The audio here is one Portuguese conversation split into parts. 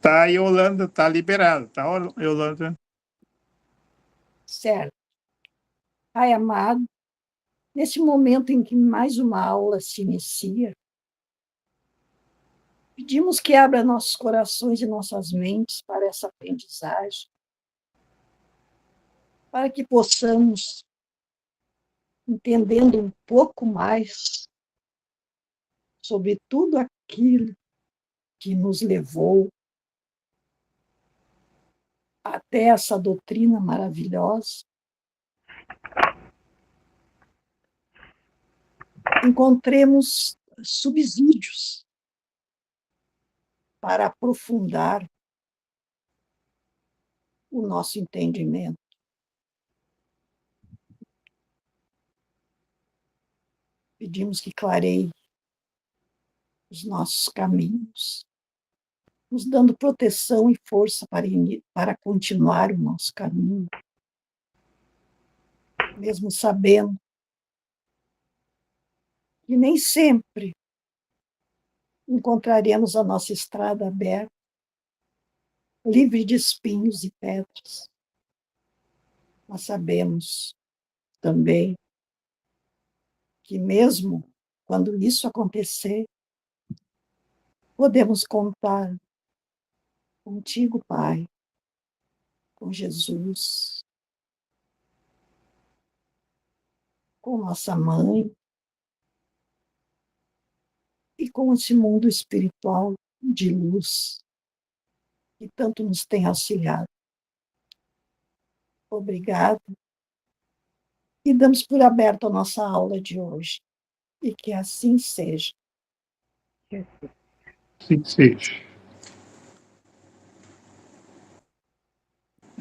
Tá, Yolanda, tá liberado, tá, Yolanda? Certo. Pai amado, nesse momento em que mais uma aula se inicia, pedimos que abra nossos corações e nossas mentes para essa aprendizagem, para que possamos, entendendo um pouco mais sobre tudo aquilo que nos levou até essa doutrina maravilhosa, encontremos subsídios para aprofundar o nosso entendimento. Pedimos que clareie os nossos caminhos, nos dando proteção e força para continuar o nosso caminho, mesmo sabendo que nem sempre encontraremos a nossa estrada aberta, livre de espinhos e pedras. Mas sabemos também que mesmo quando isso acontecer, podemos contar contigo, Pai, com Jesus, com nossa mãe e com esse mundo espiritual de luz que tanto nos tem auxiliado. Obrigado. E damos por aberto a nossa aula de hoje. E que assim seja. Sim, seja.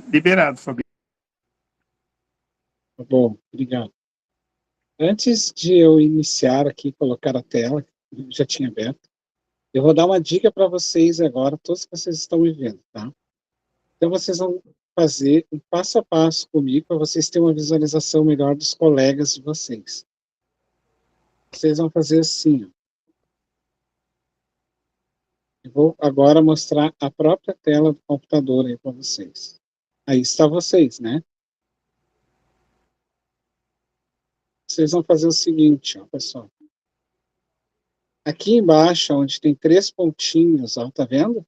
Liberado, Fabiano. Tá bom, obrigado. Antes de eu iniciar aqui, colocar a tela, que já tinha aberto, eu vou dar uma dica para vocês agora, todos que vocês estão me vendo, tá? Então, vocês vão fazer um passo a passo comigo, para vocês terem uma visualização melhor dos colegas de vocês. Vocês vão fazer assim, ó. Eu vou agora mostrar a própria tela do computador aí para vocês. Aí está vocês, né? Vocês vão fazer o seguinte, ó, pessoal. Aqui embaixo, onde tem 3 pontinhos, ó, tá vendo?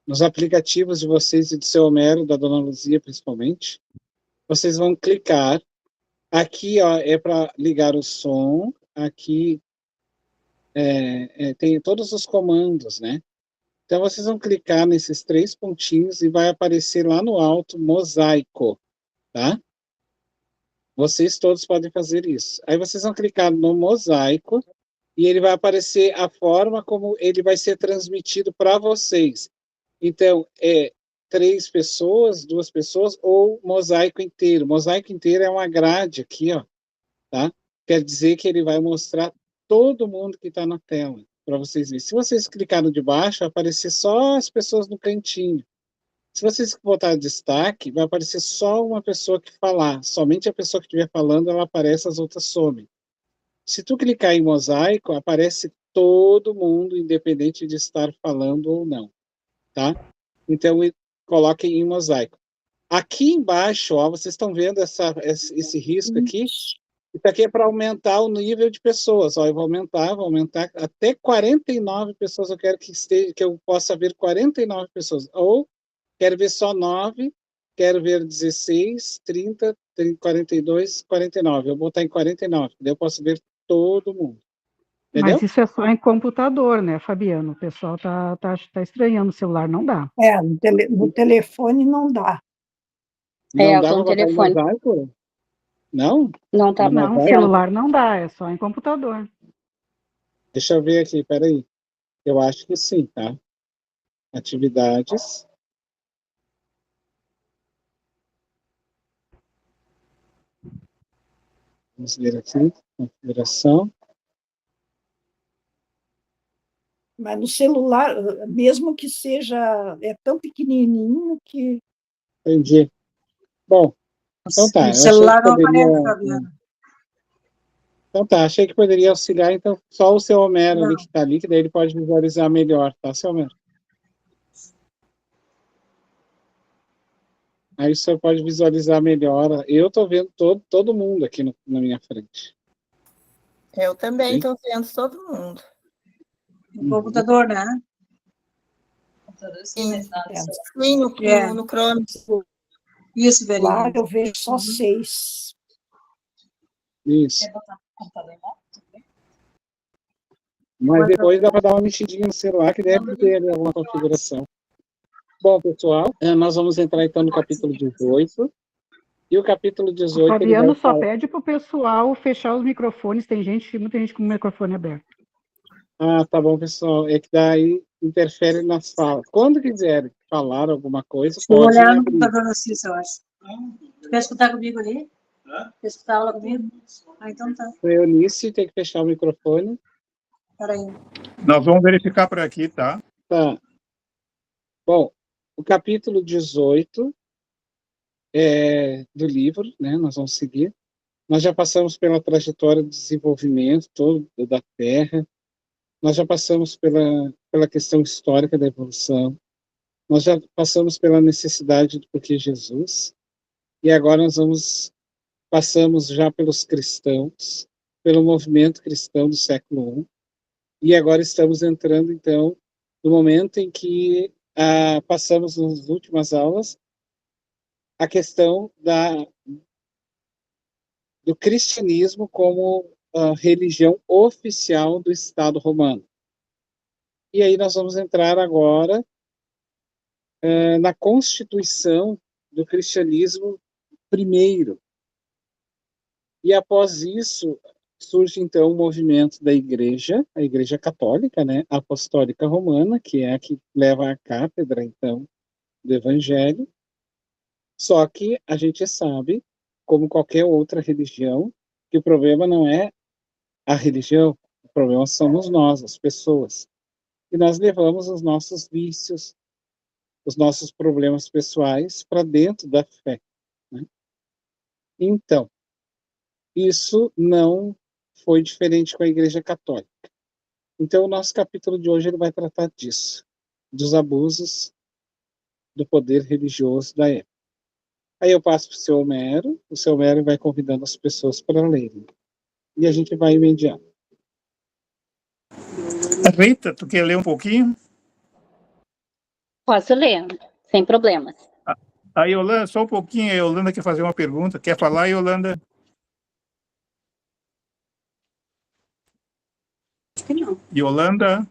Nos aplicativos de vocês e do seu Homero, da Dona Luzia, principalmente, vocês vão clicar. Aqui, ó, é para ligar o som. Aqui tem todos os comandos, né? Então, vocês vão clicar nesses 3 pontinhos e vai aparecer lá no alto, mosaico, tá? Vocês todos podem fazer isso. Aí vocês vão clicar no mosaico e ele vai aparecer a forma como ele vai ser transmitido para vocês. Então, 3 pessoas, 2 pessoas ou mosaico inteiro. Mosaico inteiro é uma grade aqui, ó, tá? Quer dizer que ele vai mostrar todo mundo que está na tela, para vocês verem. Se vocês clicarem de baixo, vai aparecer só as pessoas no cantinho. Se vocês botar destaque, vai aparecer só uma pessoa que falar. Somente a pessoa que estiver falando, ela aparece, as outras somem. Se tu clicar em mosaico, aparece todo mundo, independente de estar falando ou não, tá? Então, coloquem em mosaico. Aqui embaixo, ó, vocês estão vendo esse risco aqui? Isso aqui é para aumentar o nível de pessoas. Ó, eu vou aumentar até 49 pessoas. Eu quero que eu possa ver 49 pessoas. Ou quero ver só 9, quero ver 16, 30, 42, 49. Eu vou botar em 49, daí eu posso ver todo mundo. Entendeu? Mas isso é só em computador, né, Fabiano? O pessoal tá estranhando, o celular não dá. No telefone não dá. Não dá com para o botar em telefone. mosaico? Não? Não tá. Não, celular não dá, é só em computador. Deixa eu ver aqui, peraí. Eu acho que sim, tá? Atividades. Vamos ver aqui. Configuração. Mas no celular, mesmo que seja, é tão pequenininho que... Entendi. Bom, então tá. No celular não aparece, Fabiana. Então tá, achei que poderia auxiliar, então só o seu Homero ali que está ali, que daí ele pode visualizar melhor, tá, seu Homero? Aí o senhor pode visualizar melhor. Eu estou vendo todo mundo aqui na minha frente. Eu também Sim. estou vendo todo mundo. No computador, né? Sim, É, sim no Chrome. Isso, lá Verinha. eu vejo só 6. Isso. Mas depois dá para dar uma mexidinha no celular que deve ter ali alguma configuração. Bom, pessoal, nós vamos entrar então no capítulo 18. E o capítulo O 18 ele vai Fabiano só falar... pede para o pessoal fechar os microfones. Tem muita gente com o microfone aberto. Ah, tá bom, pessoal. É que daí interfere nas falas. Quando quiser falar alguma coisa, Deixa eu pode olhar no abrir. computador da Cissa, eu acho. Tu quer escutar comigo ali? Quer escutar aula comigo? Ah, então tá. A Eunice tem que fechar o microfone. Peraí. Nós vamos verificar por aqui, tá? Tá. Bom, o capítulo 18 do livro, né? Nós vamos seguir. Nós já passamos pela trajetória de desenvolvimento todo da Terra. Nós já passamos pela questão histórica da evolução. Nós já passamos pela necessidade do porquê Jesus. E agora passamos já pelos cristãos, pelo movimento cristão do século I. E agora estamos entrando, então, no momento em que passamos nas últimas aulas a questão do cristianismo como religião oficial do Estado romano. E aí nós vamos entrar agora na constituição do cristianismo primeiro. E após isso, surge então o movimento da Igreja, a Igreja Católica, né, Apostólica Romana, que é a que leva a cátedra, então, do Evangelho. Só que a gente sabe, como qualquer outra religião, que o problema não é a religião, o problema somos nós, as pessoas. E nós levamos os nossos vícios, os nossos problemas pessoais para dentro da fé, né? Então, isso não foi diferente com a Igreja Católica. Então, o nosso capítulo de hoje ele vai tratar disso, dos abusos do poder religioso da época. Aí eu passo para o seu Homero vai convidando as pessoas para lerem. E a gente vai imediato. Rita, tu quer ler um pouquinho? Posso ler, sem problemas. A Yolanda, só um pouquinho, a Yolanda quer fazer uma pergunta. Quer falar, Yolanda? Acho que não. Yolanda?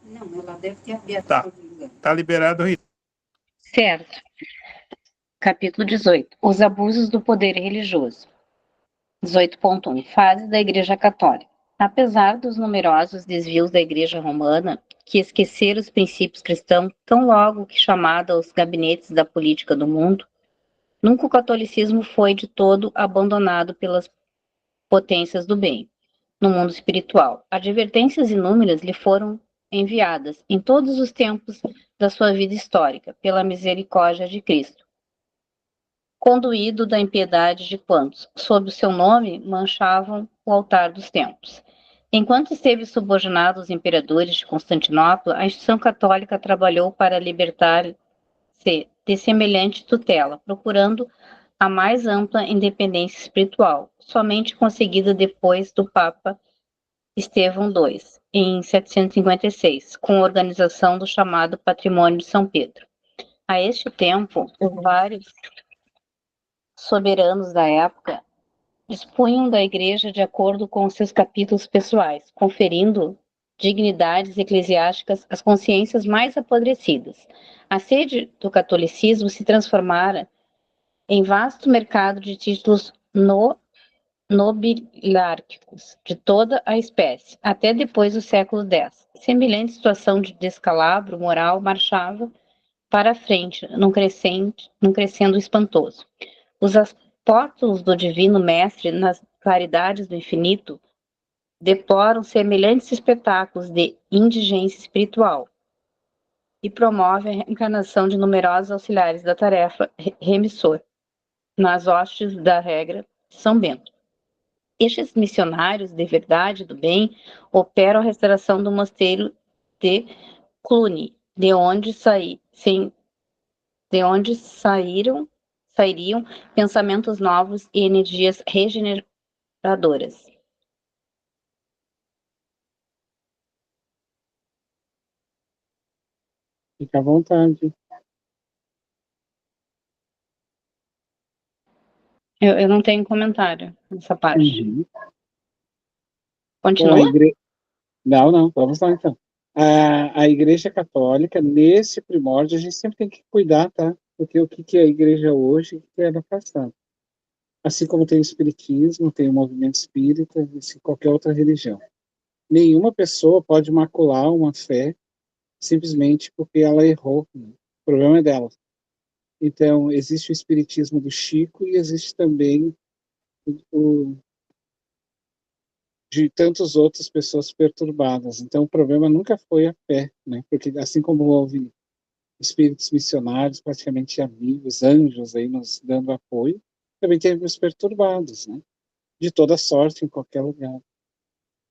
Não, ela deve ter aberto Tá. todo lugar. Tá liberado, Rita. Certo. Capítulo 18. Os abusos do poder religioso. 18.1. Fase da Igreja Católica. Apesar dos numerosos desvios da Igreja Romana, que esqueceram os princípios cristãos tão logo que chamada aos gabinetes da política do mundo, nunca o catolicismo foi de todo abandonado pelas potências do bem. No mundo espiritual, advertências inúmeras lhe foram enviadas em todos os tempos da sua vida histórica, pela misericórdia de Cristo, conduído da impiedade de quantos, sob o seu nome, manchavam o altar dos templos. Enquanto esteve subordinado aos imperadores de Constantinopla, a instituição católica trabalhou para libertar-se de semelhante tutela, procurando a mais ampla independência espiritual, somente conseguida depois do Papa Estevão II, em 756, com a organização do chamado Patrimônio de São Pedro. A este tempo, os vários soberanos da época dispunham da Igreja de acordo com seus capítulos pessoais, conferindo dignidades eclesiásticas às consciências mais apodrecidas. A sede do catolicismo se transformara em vasto mercado de títulos nobiliárquicos de toda a espécie, até depois do século X. Semelhante situação de descalabro moral marchava para a frente, num crescendo espantoso. Os apóstolos do Divino Mestre, nas claridades do infinito, deploram semelhantes espetáculos de indigência espiritual e promovem a reencarnação de numerosos auxiliares da tarefa remissor nas hostes da regra São Bento. Estes missionários de verdade e do bem operam a restauração do mosteiro de Cluny, de onde de onde sairiam pensamentos novos e energias regeneradoras. Fica à vontade. Eu não tenho comentário nessa parte. Uhum. Bom, Continua? Não, vamos lá então. A Igreja Católica, nesse primórdio, a gente sempre tem que cuidar, tá? Porque o que é a Igreja hoje e o que é no passado. Assim como tem o Espiritismo, tem o movimento espírita, e qualquer outra religião. Nenhuma pessoa pode macular uma fé simplesmente porque ela errou. Né? O problema é dela. Então, existe o Espiritismo do Chico e existe também o de tantas outras pessoas perturbadas. Então, o problema nunca foi a fé, né? Porque assim como houve espíritos missionários, praticamente amigos, anjos aí nos dando apoio, também teve os perturbados, né? De toda sorte, em qualquer lugar.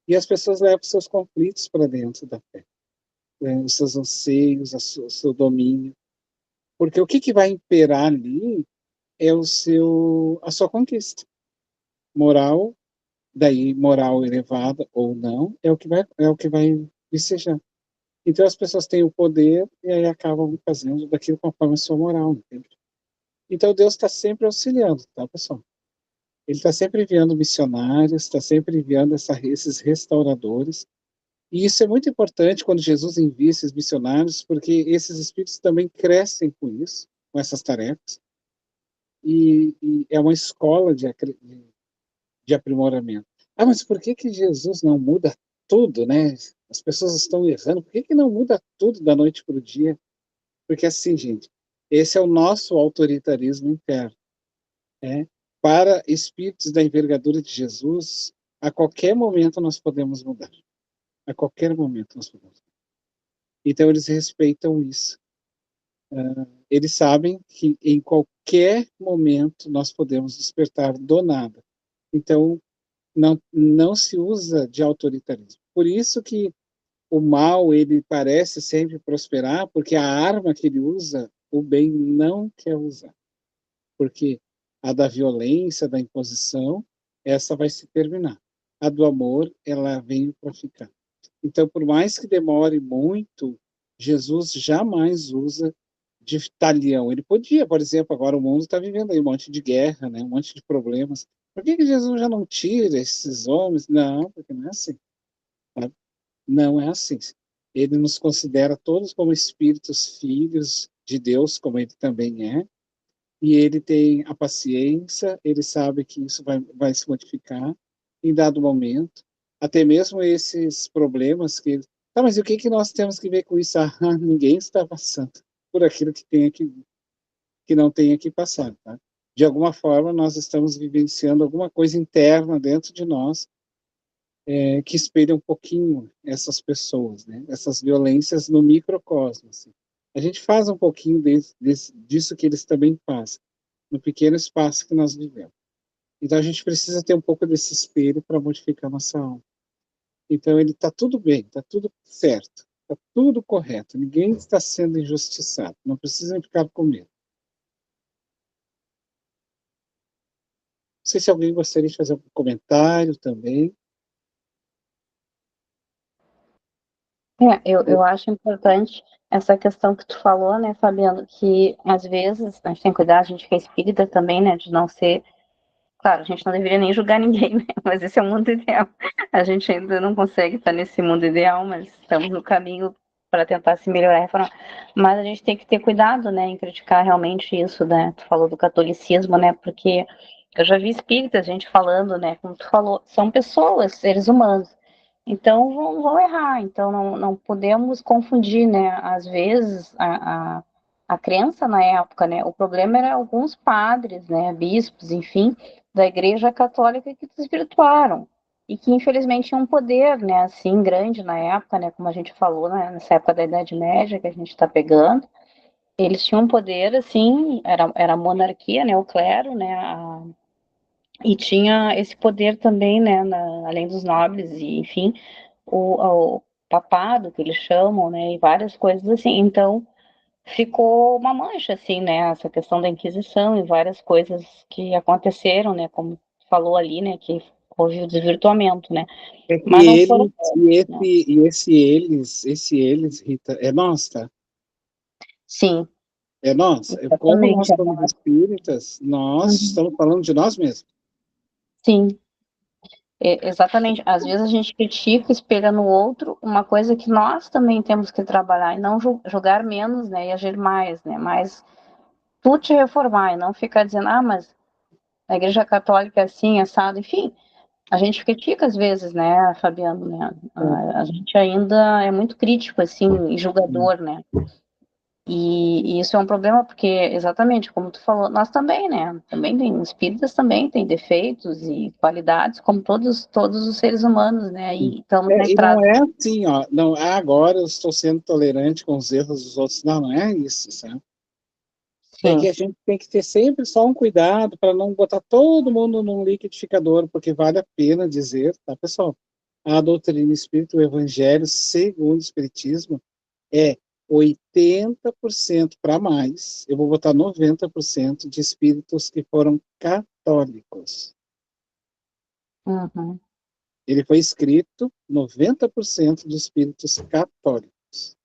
E as pessoas levam seus conflitos para dentro da fé, né? Os seus anseios, o seu domínio. Porque o que vai imperar ali é a sua conquista moral. Daí moral elevada ou não é o que vai vicejar. Então as pessoas têm o poder e aí acabam fazendo daquilo conforme a sua moral, entende? Então Deus está sempre auxiliando, tá, pessoal? Ele está sempre enviando missionários, está sempre enviando esses restauradores. E isso é muito importante quando Jesus envia esses missionários, porque esses espíritos também crescem com isso, com essas tarefas. E é uma escola de aprimoramento. Ah, mas por que Jesus não muda tudo, né? As pessoas estão errando. Por que não muda tudo da noite para o dia? Porque assim, gente, esse é o nosso autoritarismo interno. Né? Para espíritos da envergadura de Jesus, a qualquer momento nós podemos mudar. A qualquer momento nós podemos mudar. Então eles respeitam isso. Eles sabem que em qualquer momento nós podemos despertar do nada. Então, não se usa de autoritarismo. Por isso que o mal, ele parece sempre prosperar, porque a arma que ele usa, o bem não quer usar. Porque a da violência, da imposição, essa vai se terminar. A do amor, ela veio para ficar. Então, por mais que demore muito, Jesus jamais usa de talião. Ele podia, por exemplo, agora o mundo está vivendo aí um monte de guerra, né? Um monte de problemas. Por que Jesus já não tira esses homens? Não, porque não é assim. Sabe? Não é assim. Ele nos considera todos como espíritos filhos de Deus, como ele também é, e ele tem a paciência, ele sabe que isso vai se modificar em dado momento, até mesmo esses problemas que... Tá, mas o que nós temos que ver com isso? Ah, ninguém está passando por aquilo que não tenha que passar, tá? De alguma forma, nós estamos vivenciando alguma coisa interna dentro de nós que espelha um pouquinho essas pessoas, né? Essas violências no microcosmo. Assim. A gente faz um pouquinho disso que eles também fazem, no pequeno espaço que nós vivemos. Então, a gente precisa ter um pouco desse espelho para modificar nossa alma. Então, ele está tudo bem, está tudo certo, está tudo correto, ninguém está sendo injustiçado, não precisa ficar com medo. Não sei se alguém gostaria de fazer algum comentário também. Eu acho importante essa questão que tu falou, né, Fabiano, que às vezes a gente tem que cuidar, a gente que é espírita também, né, de não ser... Claro, a gente não deveria nem julgar ninguém, né, mas esse é o mundo ideal. A gente ainda não consegue estar nesse mundo ideal, mas estamos no caminho para tentar se melhorar e reformar. Mas a gente tem que ter cuidado, né, em criticar realmente isso, né, tu falou do catolicismo, né, porque eu já vi espíritas, gente falando, né, como tu falou, são pessoas, seres humanos. Então vão errar, então não podemos confundir, né? Às vezes a crença na época, né? O problema era alguns padres, né? Bispos, enfim, da Igreja Católica que desvirtuaram e que infelizmente tinham um poder, né? Assim grande na época, né? Como a gente falou, né? Nessa época da Idade Média que a gente está pegando, eles tinham um poder, assim, era a monarquia, né? O clero, né? E tinha esse poder também, né, além dos nobres, e enfim, o papado, que eles chamam, né, e várias coisas assim. Então, ficou uma mancha, assim, né? Essa questão da Inquisição e várias coisas que aconteceram, né? Como falou ali, né? Que houve o desvirtuamento, né? É que Mas não foram eles, todos, né? esse eles, Rita, é nós, tá? Sim, É nós. Como nós exatamente. somos espíritas, nós Uhum. estamos falando de nós mesmos. Sim, exatamente. Às vezes a gente critica, espelha no outro uma coisa que nós também temos que trabalhar e não julgar menos, né? E agir mais, né? Mas tu te reformar e não ficar dizendo, ah, mas a Igreja Católica é assim, assado, enfim. A gente critica às vezes, né, Fabiano, né? A gente ainda é muito crítico, assim, e julgador, né? E isso é um problema porque, exatamente, como tu falou, nós também, né? Também tem, espíritas também têm defeitos e qualidades, como todos os seres humanos, né? E estamos na E não estrada. é assim, ó, não, agora eu estou sendo tolerante com os erros dos outros. Não, não é isso, sabe? É que Sim, a gente tem que ter sempre só um cuidado para não botar todo mundo num liquidificador, porque vale a pena dizer, tá, pessoal? A doutrina espírita, o evangelho, segundo o espiritismo, é 80% para mais, eu vou botar 90% de espíritos que foram católicos. uhum, Ele foi escrito 90% de espíritos católicos,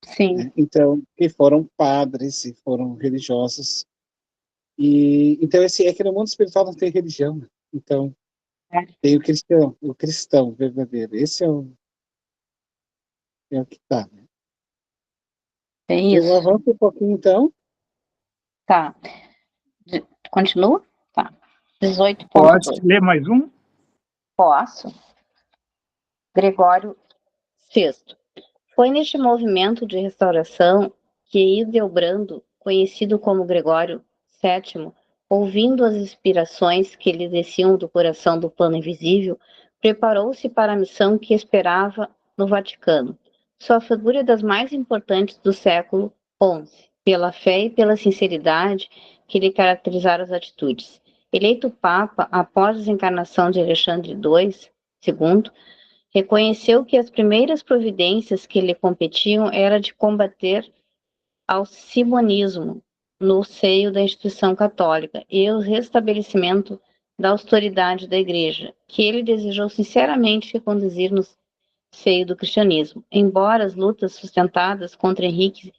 sim, né? Então, que foram padres e foram religiosos. E então esse é que no mundo espiritual não tem religião, né? Então é, tem o cristão verdadeiro. Esse é o que tá, né? é Eu isso. avanço um pouquinho então. Tá. Continua? Tá. Pode 18.2. ler mais um? Posso? Gregório VI. Foi neste movimento de restauração que Hildebrando, conhecido como Gregório VII, ouvindo as inspirações que lhe desciam do coração do plano invisível, preparou-se para a missão que esperava no Vaticano. Sua figura é das mais importantes do século XI, pela fé e pela sinceridade que lhe caracterizaram as atitudes. Eleito Papa após a desencarnação de Alexandre II, reconheceu que as primeiras providências que lhe competiam era de combater ao simonismo no seio da instituição católica e o restabelecimento da autoridade da Igreja, que ele desejou sinceramente reconduzir no seio do cristianismo, embora as lutas sustentadas contra Henrique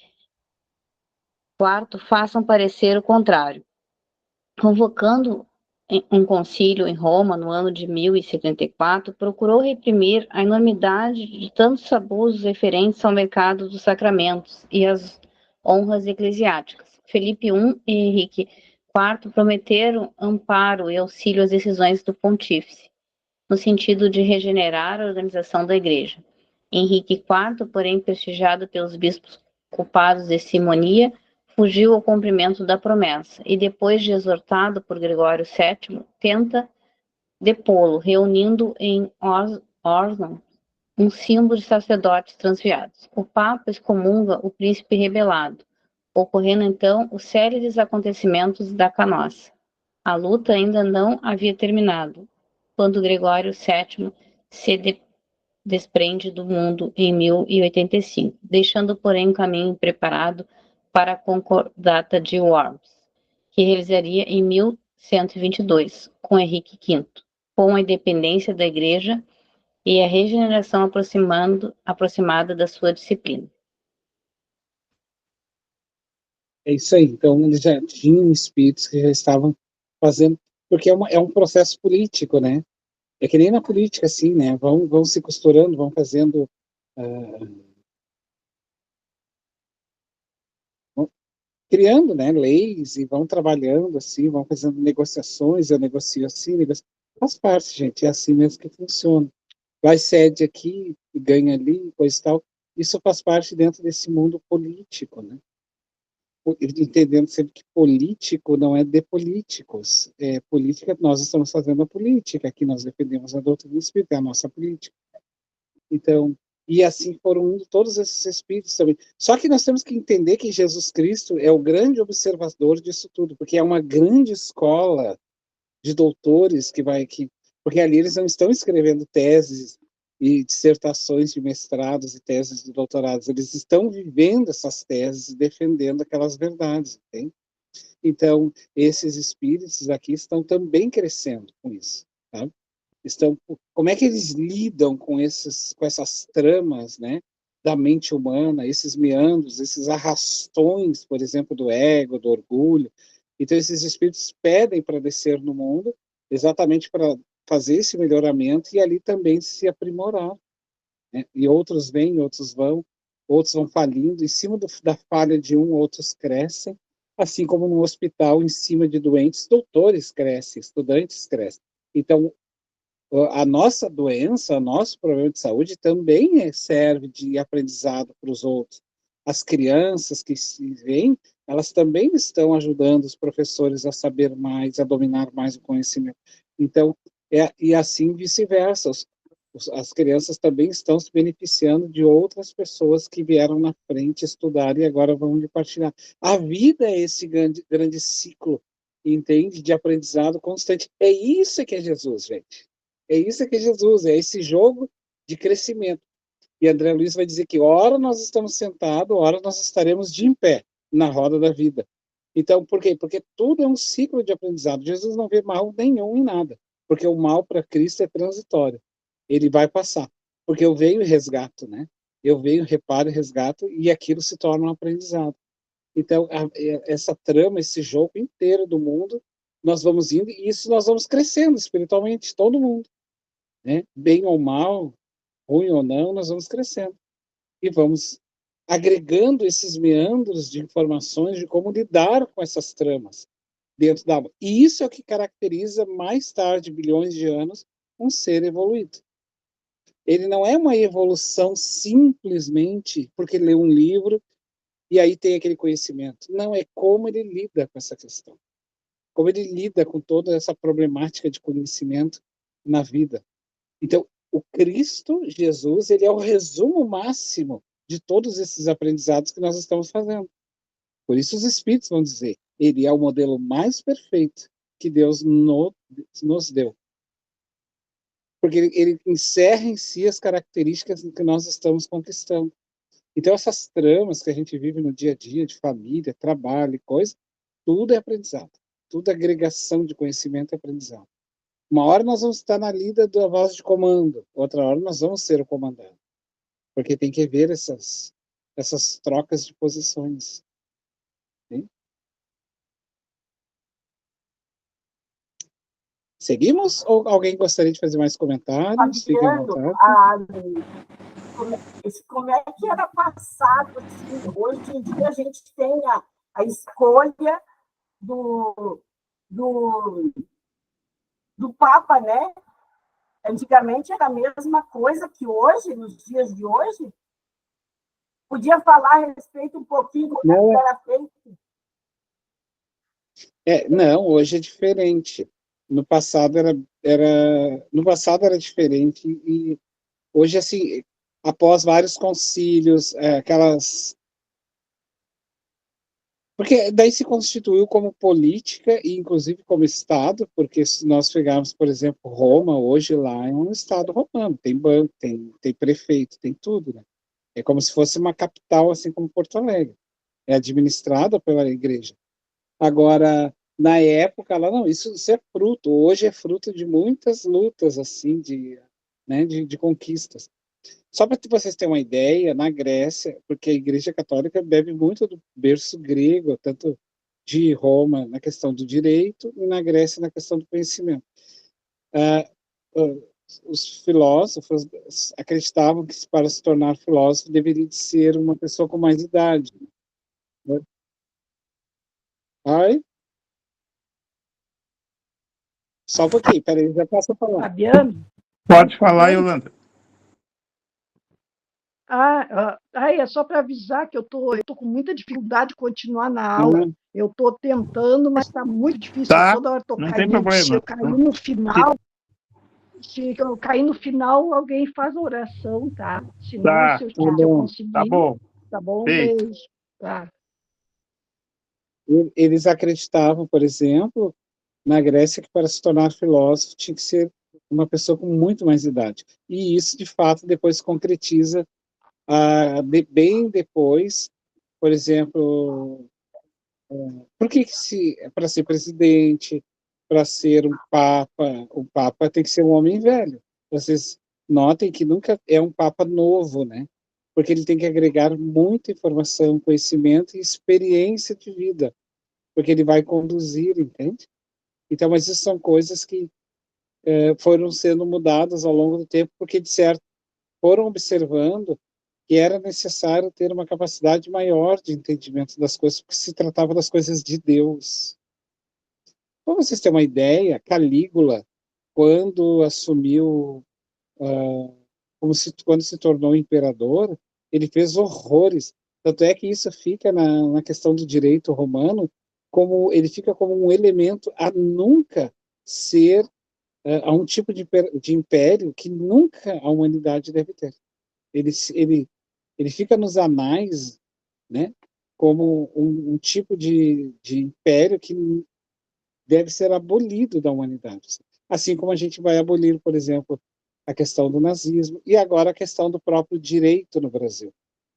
IV façam parecer o contrário. Convocando um concílio em Roma no ano de 1074, procurou reprimir a enormidade de tantos abusos referentes ao mercado dos sacramentos e às honras eclesiásticas. Felipe I e Henrique IV prometeram amparo e auxílio às decisões do pontífice, no sentido de regenerar a organização da Igreja. Henrique IV, porém, prestigiado pelos bispos culpados de simonia, fugiu ao cumprimento da promessa e, depois de exortado por Gregório VII, tenta depô-lo, reunindo em Osnabrück um símbolo de sacerdotes transviados. O Papa excomunga o príncipe rebelado, ocorrendo então os céleres acontecimentos da Canossa. A luta ainda não havia terminado, quando Gregório VII se desprende do mundo em 1085, deixando, porém, um caminho preparado para a Concordata de Worms, que realizaria em 1122, com Henrique V, com a independência da Igreja e a regeneração aproximada da sua disciplina. É isso aí. Então eles já tinham espíritos que já estavam fazendo, porque é um processo político, né? É que nem na política, assim, né? Vão se costurando, vão fazendo, vão criando, né, leis e vão trabalhando assim, vão fazendo negociações, eu negocio assim, faz parte, gente, é assim mesmo que funciona. Vai cede aqui, ganha ali, coisa e tal. Isso faz parte dentro desse mundo político, né? Entendendo sempre que político não é de políticos. É política, nós estamos fazendo a política, aqui nós defendemos a doutrina espírita, é a nossa política. Então, e assim foram indo todos esses espíritos também. Só que nós temos que entender que Jesus Cristo é o grande observador disso tudo, porque é uma grande escola de doutores porque ali eles não estão escrevendo teses e dissertações de mestrados e teses de doutorados. Eles estão vivendo essas teses e defendendo aquelas verdades, entende? Então, esses espíritos aqui estão também crescendo com isso, tá? Como é que eles lidam com essas tramas, né, da mente humana, esses meandros, esses arrastões, por exemplo, do ego, do orgulho. Então, esses espíritos pedem para descer no mundo, exatamente para fazer esse melhoramento e ali também se aprimorar, né? E outros vêm, outros vão falindo, em cima da falha de um, outros crescem, assim como no hospital, em cima de doentes, doutores crescem, estudantes crescem. Então, a nossa doença, o nosso problema de saúde também serve de aprendizado para os outros. As crianças que se veem, elas também estão ajudando os professores a saber mais, a dominar mais o conhecimento. Então, e assim vice-versa. As crianças também estão se beneficiando de outras pessoas que vieram na frente estudar e agora vão compartilhar. A vida é esse grande ciclo, entende? De aprendizado constante. É isso que é Jesus, gente. É isso que é Jesus, é esse jogo de crescimento. E André Luiz vai dizer que ora nós estamos sentados, ora nós estaremos de em pé na roda da vida. Então, por quê? Porque tudo é um ciclo de aprendizado. Jesus não vê mal nenhum em nada, porque o mal para Cristo é transitório. Ele vai passar, porque eu venho e resgato, né? Eu venho, reparo e resgato, e aquilo se torna um aprendizado. Então, essa trama, esse jogo inteiro do mundo, nós vamos indo, e isso nós vamos crescendo espiritualmente, todo mundo, né? Bem ou mal, ruim ou não, nós vamos crescendo. E vamos agregando esses meandros de informações de como lidar com essas tramas dentro da alma. E isso é o que caracteriza, mais tarde, bilhões de anos, um ser evoluído. Ele não é uma evolução simplesmente porque leu um livro e aí tem aquele conhecimento. Não, é como ele lida com essa questão. Como ele lida com toda essa problemática de conhecimento na vida. Então, o Cristo, Jesus, ele é o resumo máximo de todos esses aprendizados que nós estamos fazendo. Por isso os Espíritos vão dizer, ele é o modelo mais perfeito que Deus nos deu. Porque ele encerra em si as características que nós estamos conquistando. Então, essas tramas que a gente vive no dia a dia, de família, trabalho e coisa, tudo é aprendizado. Tudo é agregação de conhecimento e aprendizado. Uma hora nós vamos estar na lida da voz de comando, outra hora nós vamos ser o comandante. Porque tem que haver essas trocas de posições. Sim? Seguimos? Ou alguém gostaria de fazer mais comentários? Fiquem à vontade. Como é que era passado? Assim, hoje em dia a gente tem a escolha do Papa, né? Antigamente era a mesma coisa que hoje, nos dias de hoje. Podia falar a respeito um pouquinho como era feito? Não, hoje é diferente. No passado era diferente e hoje, assim, após vários concílios, porque daí se constituiu como política e inclusive como Estado, porque se nós pegarmos, por exemplo, Roma, hoje lá é um Estado romano, tem banco, tem prefeito, tem tudo, né? É como se fosse uma capital, assim como Porto Alegre. É administrada pela igreja. Agora, na época, lá não, isso é fruto, hoje é fruto de muitas lutas, assim, de conquistas. Só para vocês terem uma ideia, na Grécia, porque a Igreja Católica bebe muito do berço grego, tanto de Roma na questão do direito e na Grécia na questão do conhecimento. Os filósofos acreditavam que para se tornar filósofo deveria ser uma pessoa com mais idade. Ai? Só um pouquinho, peraí, já posso falar. Fabiano? Pode falar, Yolanda. É só para avisar que eu tô com muita dificuldade de continuar na aula. Eu estou tentando, mas está muito difícil. Tá, Toda hora estou não caindo. tem problema. Se eu cair no final, alguém faz a oração, tá? Se não, Tá, se eu conseguir. tá bom. Tá bom? Feito. Beijo. Tá. Eles acreditavam, por exemplo, na Grécia, que para se tornar filósofo tinha que ser uma pessoa com muito mais idade. E isso, de fato, depois se concretiza bem depois, por exemplo, por que para ser presidente, para ser um papa, o papa tem que ser um homem velho. Vocês notem que nunca é um papa novo, né? Porque ele tem que agregar muita informação, conhecimento e experiência de vida, porque ele vai conduzir, entende? Então, mas isso são coisas que foram sendo mudadas ao longo do tempo, porque, de certo, foram observando que era necessário ter uma capacidade maior de entendimento das coisas, porque se tratava das coisas de Deus. Para vocês terem uma ideia, Calígula, quando assumiu, quando se tornou imperador, ele fez horrores. Tanto é que isso fica na questão do direito romano, ele fica como um elemento a nunca ser, a um tipo de império que nunca a humanidade deve ter. Ele fica nos anais, né, como um tipo de império que deve ser abolido da humanidade. Assim como a gente vai abolir, por exemplo, a questão do nazismo e agora a questão do próprio direito no Brasil.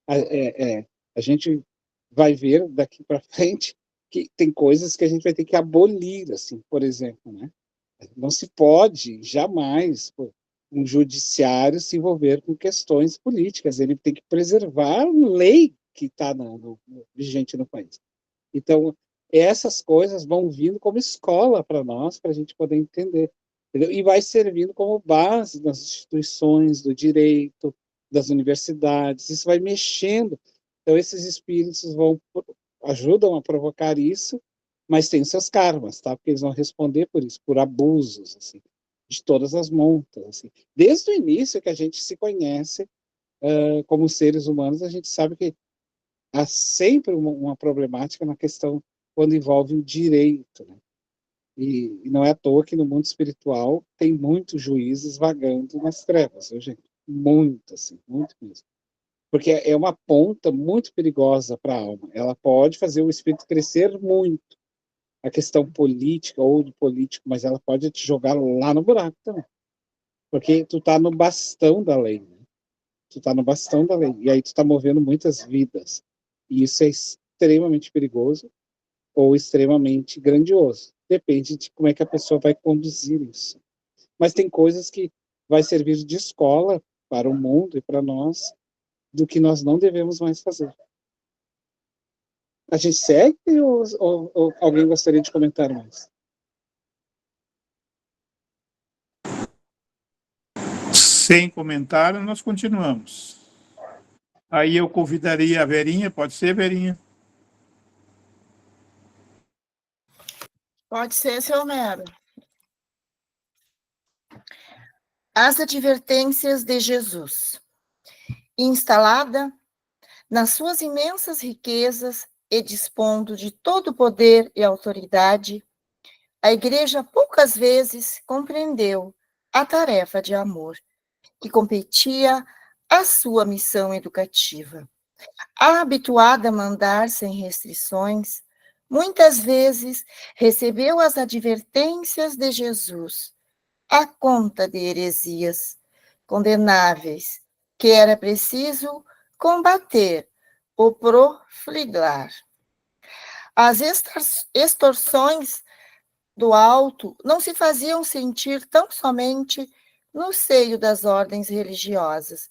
A gente vai ver daqui para frente que tem coisas que a gente vai ter que abolir, assim, por exemplo, né? Não se pode jamais um judiciário se envolver com questões políticas. Ele tem que preservar a lei que está vigente no país. Então, essas coisas vão vindo como escola para nós, para a gente poder entender. Entendeu? E vai servindo como base das instituições do direito, das universidades. Isso vai mexendo. Então, esses espíritos ajudam a provocar isso, mas tem seus karmas, tá? Porque eles vão responder por isso, por abusos, assim, de todas as montas, assim. Desde o início que a gente se conhece como seres humanos, a gente sabe que há sempre uma problemática na questão quando envolve o direito, né? E não é à toa que no mundo espiritual tem muitos juízes vagando nas trevas, viu, gente? Muito, assim, muito mesmo. Porque é uma ponta muito perigosa para a alma. Ela pode fazer o espírito crescer muito. A questão política ou do político, mas ela pode te jogar lá no buraco também. Porque tu tá no bastão da lei, né? Tu tá no bastão da lei. E aí tu tá movendo muitas vidas. E isso é extremamente perigoso ou extremamente grandioso. Depende de como é que a pessoa vai conduzir isso. Mas tem coisas que vai servir de escola para o mundo e para nós do que nós não devemos mais fazer. A gente segue ou alguém gostaria de comentar mais? Sem comentário, nós continuamos. Aí eu convidaria a Verinha, pode ser, Verinha? Pode ser, seu Mero. As advertências de Jesus. Instalada nas suas imensas riquezas e dispondo de todo o poder e autoridade, a Igreja poucas vezes compreendeu a tarefa de amor que competia à sua missão educativa. Habituada a mandar sem restrições, muitas vezes recebeu as advertências de Jesus à conta de heresias condenáveis que era preciso combater ou profligar. As extorsões do alto não se faziam sentir tão somente no seio das ordens religiosas,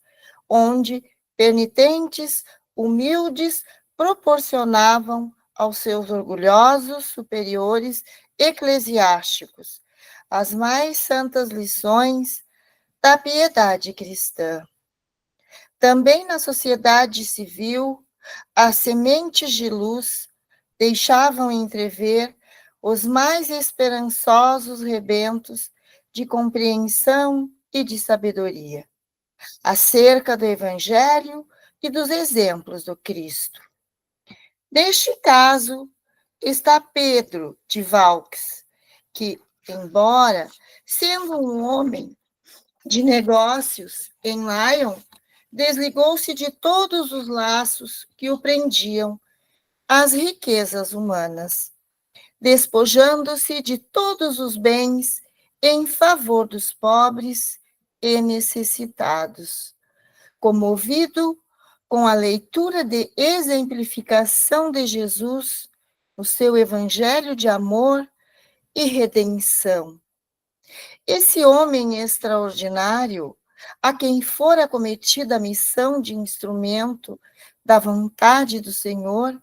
onde penitentes humildes proporcionavam aos seus orgulhosos superiores eclesiásticos as mais santas lições da piedade cristã. Também na sociedade civil, as sementes de luz deixavam entrever os mais esperançosos rebentos de compreensão e de sabedoria, acerca do Evangelho e dos exemplos do Cristo. Neste caso, está Pedro de Vaux, que, embora sendo um homem de negócios em Lyon, desligou-se de todos os laços que o prendiam às riquezas humanas, despojando-se de todos os bens em favor dos pobres e necessitados. Comovido com a leitura de exemplificação de Jesus, o seu evangelho de amor e redenção. Esse homem extraordinário, a quem fora cometida a missão de instrumento da vontade do Senhor,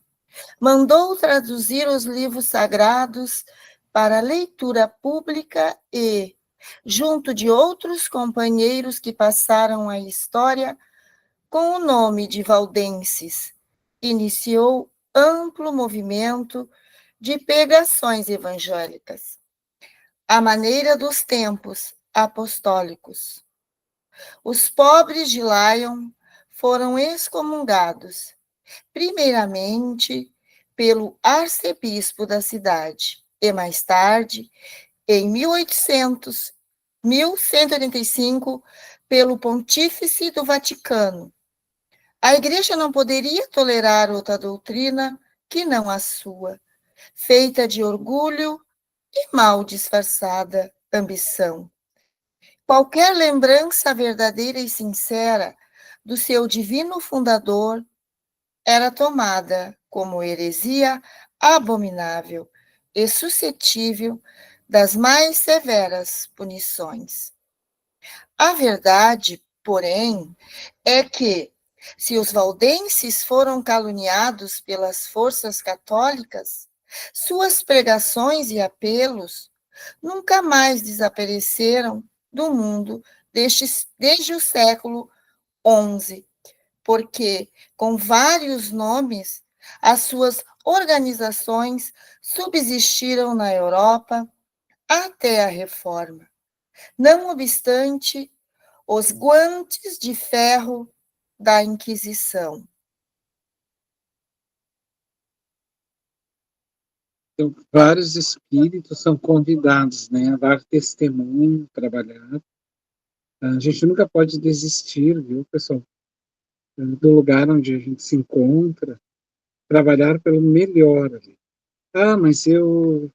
mandou traduzir os livros sagrados para leitura pública e, junto de outros companheiros que passaram a história com o nome de valdenses, iniciou amplo movimento de pregações evangélicas, à maneira dos tempos apostólicos. Os pobres de Lyon foram excomungados, primeiramente pelo arcebispo da cidade, e mais tarde, em 1185, pelo pontífice do Vaticano. A Igreja não poderia tolerar outra doutrina que não a sua, feita de orgulho e mal disfarçada ambição. Qualquer lembrança verdadeira e sincera do seu divino fundador era tomada como heresia abominável e suscetível das mais severas punições. A verdade, porém, é que, se os valdenses foram caluniados pelas forças católicas, suas pregações e apelos nunca mais desapareceram do mundo desde o século XI, porque, com vários nomes, as suas organizações subsistiram na Europa até a Reforma. Não obstante os guantes de ferro da Inquisição. Então, vários espíritos são convidados, né, a dar testemunho, trabalhar. A gente nunca pode desistir, viu, pessoal, do lugar onde a gente se encontra, trabalhar pelo melhor ali. Ah, mas eu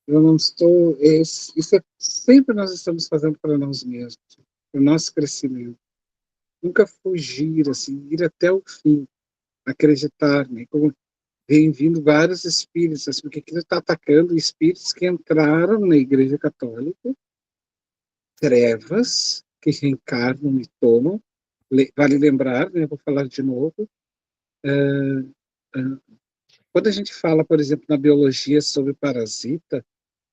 não estou... Isso é sempre nós estamos fazendo para nós mesmos, para o nosso crescimento. Nunca fugir, assim, ir até o fim, acreditar, né? Como vem vindo vários espíritos, assim, porque aquilo está atacando espíritos que entraram na Igreja Católica, trevas que reencarnam e tomam. Vale lembrar, né? Vou falar de novo. Quando a gente fala, por exemplo, na biologia sobre parasita,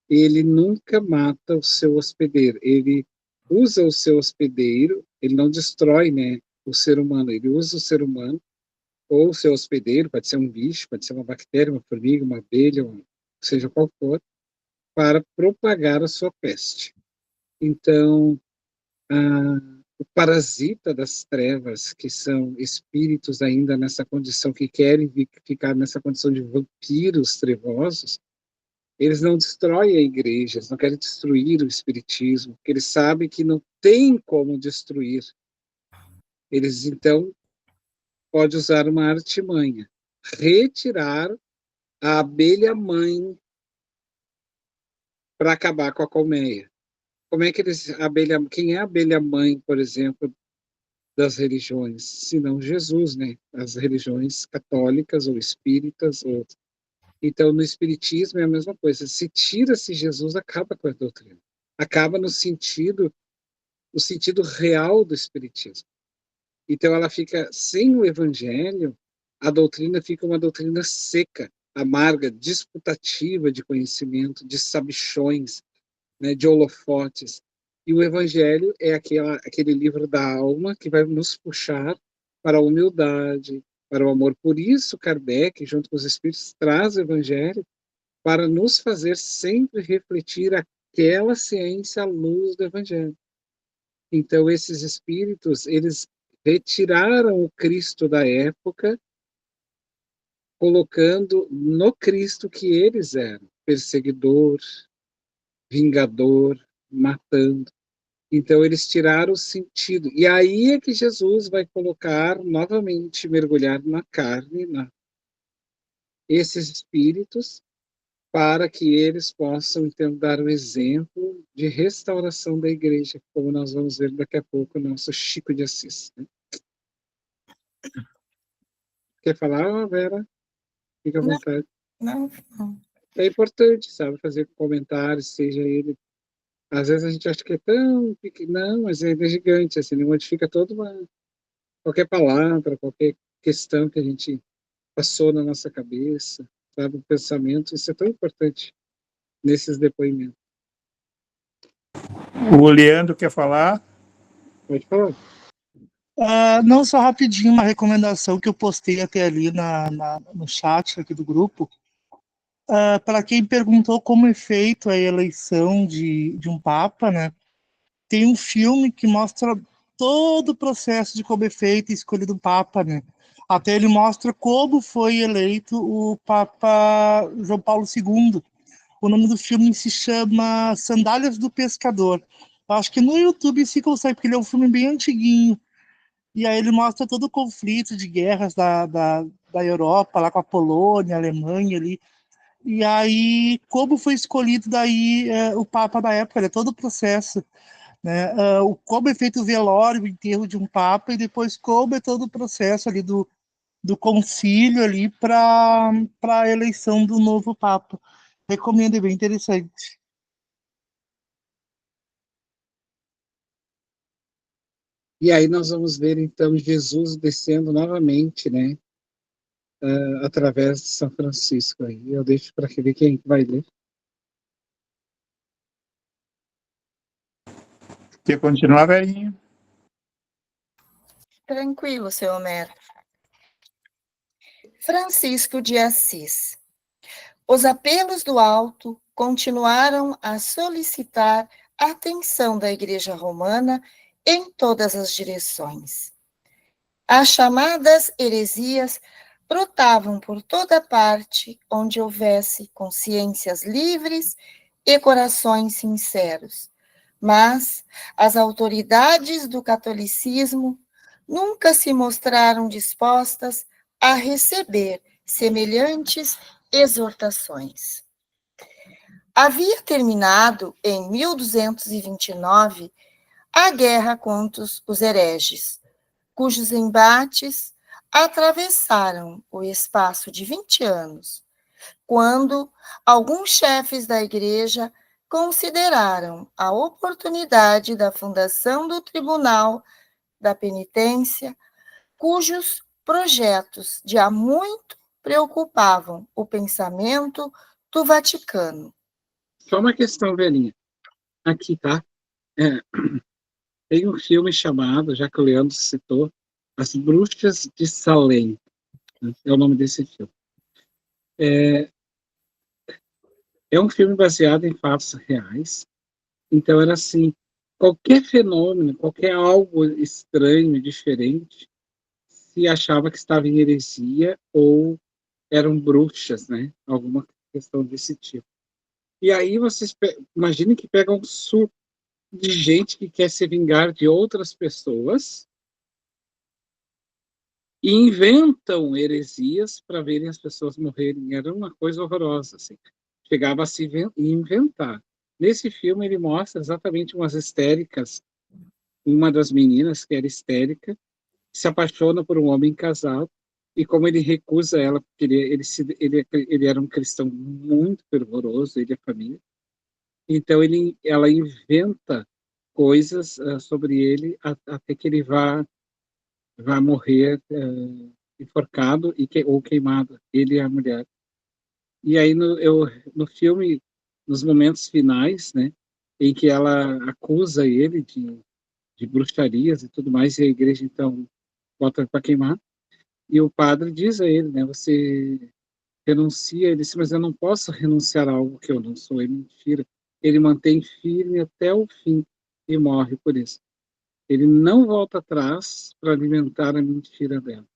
ele nunca mata o seu hospedeiro. Ele usa o seu hospedeiro, ele não destrói, né, o ser humano, ele usa o ser humano ou o seu hospedeiro, pode ser um bicho, pode ser uma bactéria, uma formiga, uma abelha, seja qual for, para propagar a sua peste. Então, o parasita das trevas, que são espíritos ainda nessa condição, que querem ficar nessa condição de vampiros trevosos, eles não destroem a igreja, eles não querem destruir o espiritismo, porque eles sabem que não tem como destruir. Eles, então, podem usar uma artimanha, retirar a abelha-mãe para acabar com a colmeia. Como é que quem é a abelha-mãe, por exemplo, das religiões? Senão Jesus, né? As religiões católicas ou espíritas. Então, no espiritismo é a mesma coisa. Se tira-se Jesus, acaba com a doutrina. Acaba no sentido real do espiritismo. Então, ela fica sem o evangelho, a doutrina fica uma doutrina seca, amarga, disputativa de conhecimento, de sabichões, né, de holofotes. E o evangelho é aquele livro da alma que vai nos puxar para a humildade, para o amor. Por isso, Kardec, junto com os espíritos, traz o evangelho para nos fazer sempre refletir aquela ciência à luz do evangelho. Então, esses espíritos, eles retiraram o Cristo da época, colocando no Cristo que eles eram, perseguidor, vingador, matando. Então, eles tiraram o sentido. E aí é que Jesus vai colocar novamente, mergulhar na carne, esses espíritos, para que eles possam, então, dar o exemplo de restauração da igreja, como nós vamos ver daqui a pouco o nosso Chico de Assis. Né? Quer falar, Vera? Fica à vontade. Não. É importante, sabe, fazer comentários, seja ele... Às vezes a gente acha que é tão pequeno, não, mas ele é gigante, assim, ele modifica qualquer palavra, qualquer questão que a gente passou na nossa cabeça, sabe, o pensamento, isso é tão importante nesses depoimentos. O Leandro quer falar? Pode falar. Não, só rapidinho, uma recomendação que eu postei até ali no chat aqui do grupo. Para quem perguntou como é feito a eleição de um Papa, né? Tem um filme que mostra todo o processo de como é feito e escolhido o Papa, né? Até ele mostra como foi eleito o Papa João Paulo II. O nome do filme se chama Sandálias do Pescador. Eu acho que no YouTube se consegue, porque ele é um filme bem antiguinho. E aí ele mostra todo o conflito de guerras da Europa, lá com a Polônia, a Alemanha ali. E aí, como foi escolhido daí o Papa da época, né? Todo o processo, né? Como é feito o velório, o enterro de um Papa, e depois como é todo o processo ali do concílio ali para a eleição do novo Papa. Recomendo, é bem interessante. E aí nós vamos ver, então, Jesus descendo novamente, né, através de São Francisco. Aí eu deixo para ver quem vai ler. Quer continuar, Verinha? Tranquilo, seu Homero. Francisco de Assis. Os apelos do alto continuaram a solicitar a atenção da Igreja Romana em todas as direções. As chamadas heresias brotavam por toda parte onde houvesse consciências livres e corações sinceros. Mas as autoridades do catolicismo nunca se mostraram dispostas a receber semelhantes exortações. Havia terminado, em 1229, a guerra contra os hereges, cujos embates atravessaram o espaço de 20 anos, quando alguns chefes da igreja consideraram a oportunidade da fundação do Tribunal da Penitência, cujos projetos de há muito preocupavam o pensamento do Vaticano. Só uma questão, velhinha. Aqui, tá? Tem um filme chamado, já que o Leandro citou, As Bruxas de Salem. Né? É o nome desse filme. É um filme baseado em fatos reais. Então, era assim, qualquer fenômeno, qualquer algo estranho, diferente, se achava que estava em heresia ou eram bruxas, né? Alguma questão desse tipo. E aí vocês imaginem que pega um surto de gente que quer se vingar de outras pessoas e inventam heresias para verem as pessoas morrerem. Era uma coisa horrorosa, assim. Chegava a se inventar. Nesse filme ele mostra exatamente umas histéricas, uma das meninas que era histérica, se apaixona por um homem casado, e como ele recusa ela, porque ele era um cristão muito fervoroso, ele e a família, então ela inventa coisas sobre ele até que ele vá morrer enforcado ou queimado, ele e a mulher. E aí no filme, nos momentos finais, né, em que ela acusa ele de bruxarias e tudo mais, e a igreja então bota para queimar, e o padre diz a ele, né, você renuncia, ele disse, mas eu não posso renunciar a algo que eu não sou, é mentira. Ele mantém firme até o fim e morre por isso. Ele não volta atrás para alimentar a mentira dela.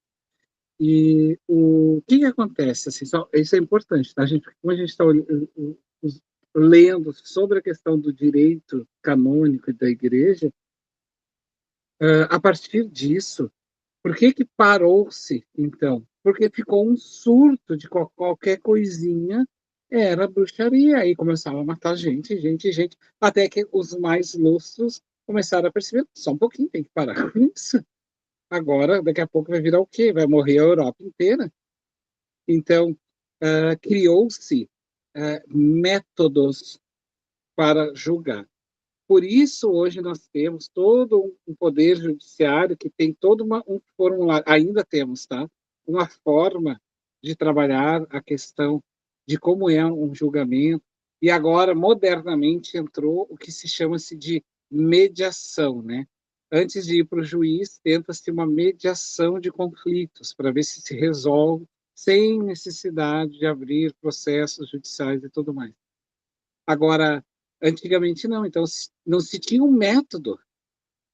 E o que acontece? Assim, isso é importante, tá, gente? Porque como a gente está lendo sobre a questão do direito canônico da igreja, a partir disso, por que parou-se, então? Porque ficou um surto de qualquer coisinha era bruxaria, aí começava a matar gente, até que os mais lustros começaram a perceber, só um pouquinho, tem que parar com isso. Agora, daqui a pouco vai virar o quê? Vai morrer a Europa inteira. Então, criou-se métodos para julgar. Por isso, hoje, nós temos todo um poder judiciário que tem todo um formulário, ainda temos, tá? Uma forma de trabalhar a questão de como é um julgamento, e agora, modernamente, entrou o que se chama-se de mediação, né? Antes de ir para o juiz, tenta-se uma mediação de conflitos, para ver se se resolve sem necessidade de abrir processos judiciais e tudo mais. Agora, antigamente não, então não se tinha um método,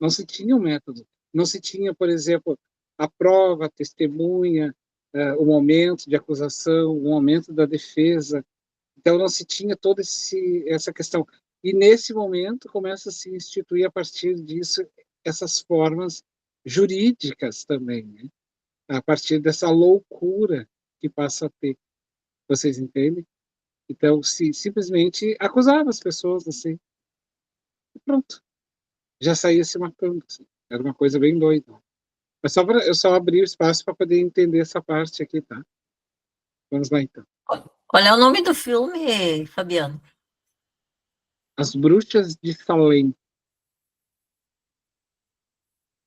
não se tinha um método, não se tinha, por exemplo, a prova, a testemunha, o momento de acusação, o momento da defesa, então não se tinha toda essa questão. E nesse momento começa a se instituir a partir disso essas formas jurídicas também, né? A partir dessa loucura que passa a ter. Vocês entendem? Então, se simplesmente acusava as pessoas assim, e pronto, já saía se matando. Assim. Era uma coisa bem doida. Mas eu só abri o espaço para poder entender essa parte aqui, tá? Vamos lá, então. Qual é o nome do filme, Fabiano? As Bruxas de Salem.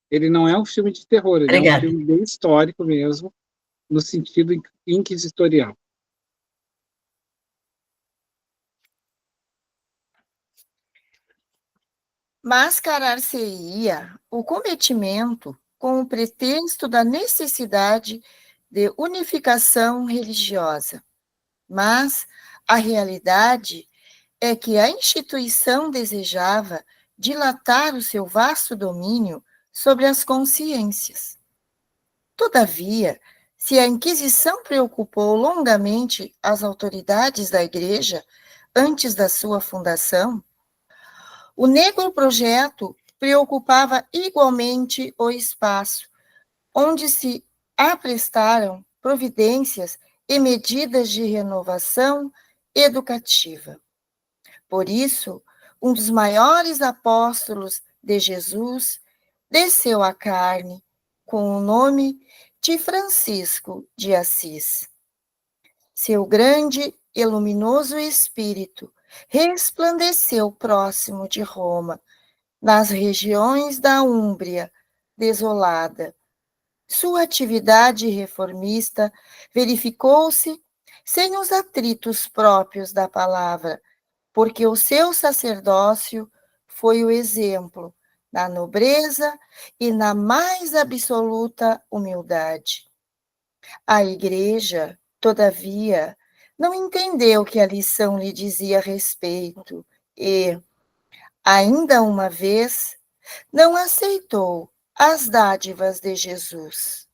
Ele não é um filme de terror, ele Obrigada. é um filme bem histórico mesmo, no sentido inquisitorial. Mascarar-se-ia o cometimento com o pretexto da necessidade de unificação religiosa. Mas a realidade é que a instituição desejava dilatar o seu vasto domínio sobre as consciências. Todavia, se a Inquisição preocupou longamente as autoridades da Igreja antes da sua fundação, o negro projeto preocupava igualmente o espaço onde se aprestaram providências e medidas de renovação educativa. Por isso, um dos maiores apóstolos de Jesus desceu à carne com o nome de Francisco de Assis. Seu grande e luminoso espírito resplandeceu próximo de Roma, nas regiões da Úmbria desolada. Sua atividade reformista verificou-se sem os atritos próprios da palavra, porque o seu sacerdócio foi o exemplo na nobreza e na mais absoluta humildade. A Igreja, todavia, não entendeu que a lição lhe dizia respeito e, ainda uma vez, não aceitou as dádivas de Jesus.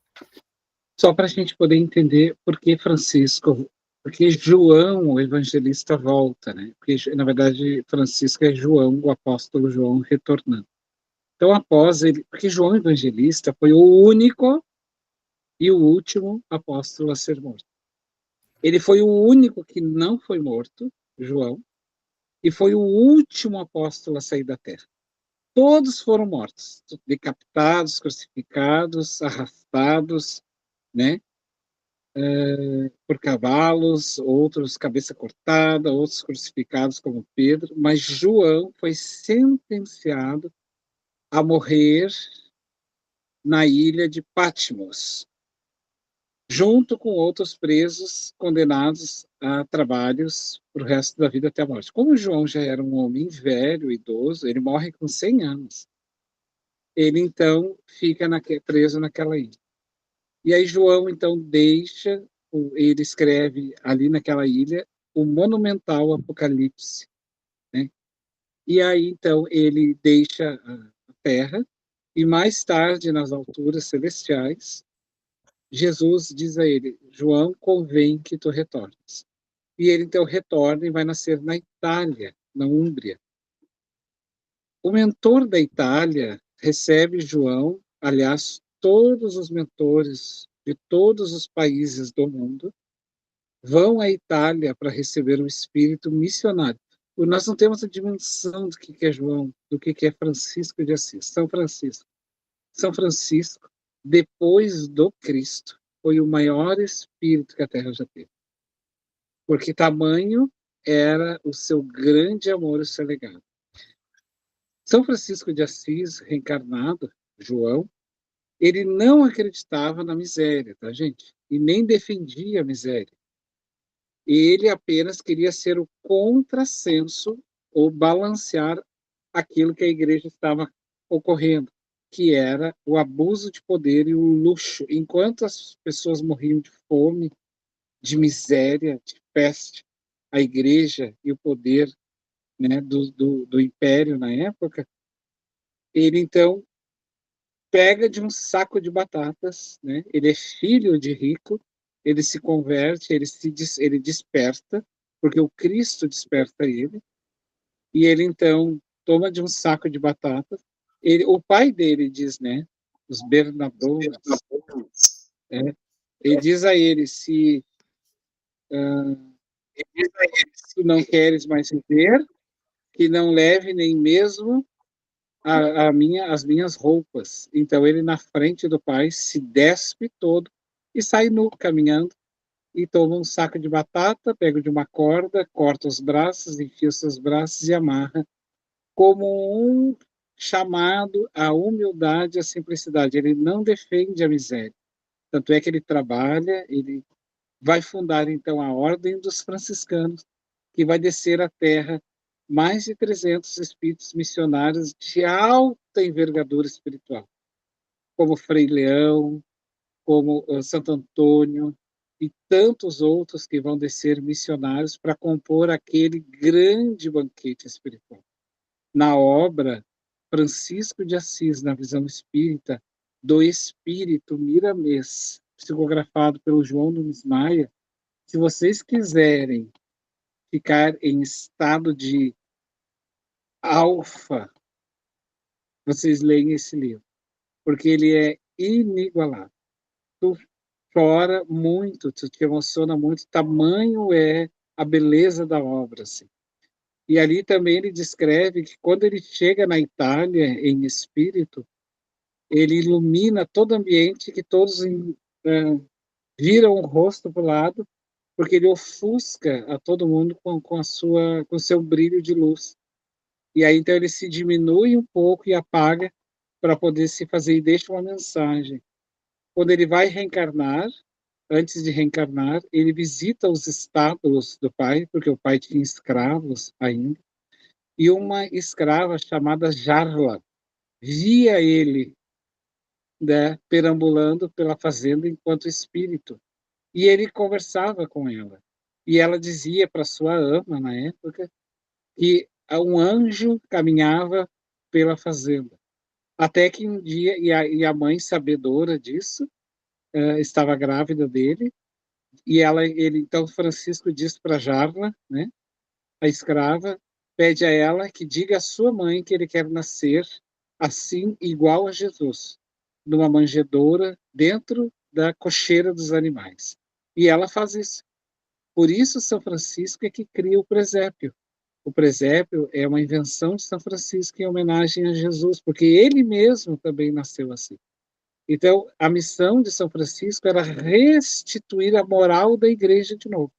Só para a gente poder entender por que Francisco, porque João, o evangelista, volta, né? Porque, na verdade, Francisco é João, o apóstolo João, retornando. Então, após ele, porque João Evangelista foi o único e o último apóstolo a ser morto. Ele foi o único que não foi morto, João, e foi o último apóstolo a sair da terra. Todos foram mortos, decapitados, crucificados, arrastados, né? Por cavalos, outros cabeça cortada, outros crucificados como Pedro, mas João foi sentenciado a morrer na ilha de Patmos, junto com outros presos condenados a trabalhos para o resto da vida até a morte. Como João já era um homem velho, idoso, ele morre com 100 anos. Ele, então, fica preso naquela ilha. E aí João, então, ele escreve ali naquela ilha o monumental Apocalipse, né? E aí, então, ele deixa a terra e mais tarde, nas alturas celestiais, Jesus diz a ele, João, convém que tu retornes. E ele, então, retorna e vai nascer na Itália, na Úmbria. O mentor da Itália recebe João, aliás, todos os mentores de todos os países do mundo vão à Itália para receber o espírito missionário. Nós não temos a dimensão do que é João, do que é Francisco de Assis. São Francisco. São Francisco, depois do Cristo, foi o maior espírito que a Terra já teve. Porque tamanho era o seu grande amor, o seu legado. São Francisco de Assis, reencarnado, João, ele não acreditava na miséria, tá, gente? E nem defendia a miséria. Ele apenas queria ser o contrassenso ou balancear aquilo que a igreja estava ocorrendo, que era o abuso de poder e o luxo. Enquanto as pessoas morriam de fome, de miséria, de peste, a igreja e o poder, né, do império na época, ele então pega de um saco de batatas, né? Ele é filho de rico, ele se converte, ele desperta, porque o Cristo desperta ele, e ele então toma de um saco de batatas. O pai dele diz, né? Os Bernardões, ele diz a ele, se não queres mais viver, que não leve nem mesmo as minhas roupas. Então ele, na frente do pai, se despe todo e sai nu, caminhando, e toma um saco de batata, pega de uma corda, corta os braços, enfia os seus braços e amarra, como um chamado à humildade e à simplicidade. Ele não defende a miséria. Tanto é que ele trabalha, ele vai fundar, então, a Ordem dos Franciscanos, que vai descer à Terra mais de 300 espíritos missionários de alta envergadura espiritual, como Frei Leão, como Santo Antônio, e tantos outros que vão descer missionários para compor aquele grande banquete espiritual. Na obra Francisco de Assis, na visão espírita, do Espírito Miramês, psicografado pelo João Nunes Maia, se vocês quiserem ficar em estado de alfa, vocês leem esse livro, porque ele é inigualável. Tu chora muito, tu te emociona muito, tamanho é a beleza da obra, assim. E ali também ele descreve que quando ele chega na Itália em espírito, ele ilumina todo o ambiente, que todos viram o rosto para o lado, porque ele ofusca a todo mundo com o seu brilho de luz. E aí então ele se diminui um pouco e apaga para poder se fazer, e deixa uma mensagem. Quando ele vai reencarnar, antes de reencarnar, ele visita os estábulos do pai, porque o pai tinha escravos ainda, e uma escrava chamada Jarla via ele, né, perambulando pela fazenda enquanto espírito, e ele conversava com ela. E ela dizia para sua ama, na época, que um anjo caminhava pela fazenda. Até que um dia, e a mãe, sabedora disso, estava grávida dele, e então Francisco diz para Jarla, né, a escrava, pede a ela que diga à sua mãe que ele quer nascer assim, igual a Jesus, numa manjedoura dentro da cocheira dos animais. E ela faz isso. Por isso São Francisco é que cria o presépio. O presépio é uma invenção de São Francisco em homenagem a Jesus, porque ele mesmo também nasceu assim. Então, a missão de São Francisco era restituir a moral da igreja de novo,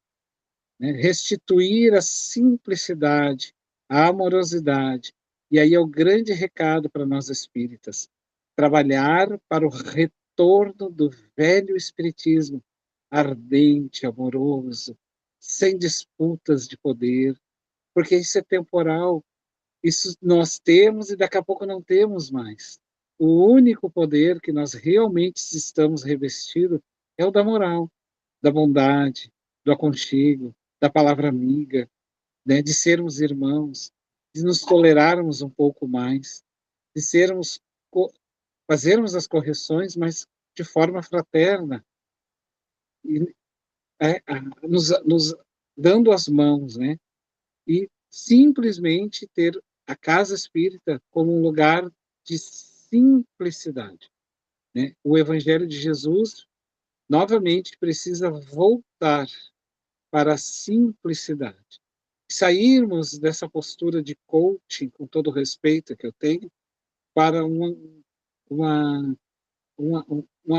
né? Restituir a simplicidade, a amorosidade. E aí é o grande recado para nós espíritas: trabalhar para o retorno do velho espiritismo, ardente, amoroso, sem disputas de poder, porque isso é temporal. Isso nós temos e daqui a pouco não temos mais. O único poder que nós realmente estamos revestidos é o da moral, da bondade, do aconchego, da palavra amiga, né, de sermos irmãos, de nos tolerarmos um pouco mais, de fazermos as correções, mas de forma fraterna, e, nos dando as mãos, né, e simplesmente ter a casa espírita como um lugar de simplicidade, né? O Evangelho de Jesus, novamente, precisa voltar para a simplicidade. Sairmos dessa postura de coaching, com todo o respeito que eu tenho, para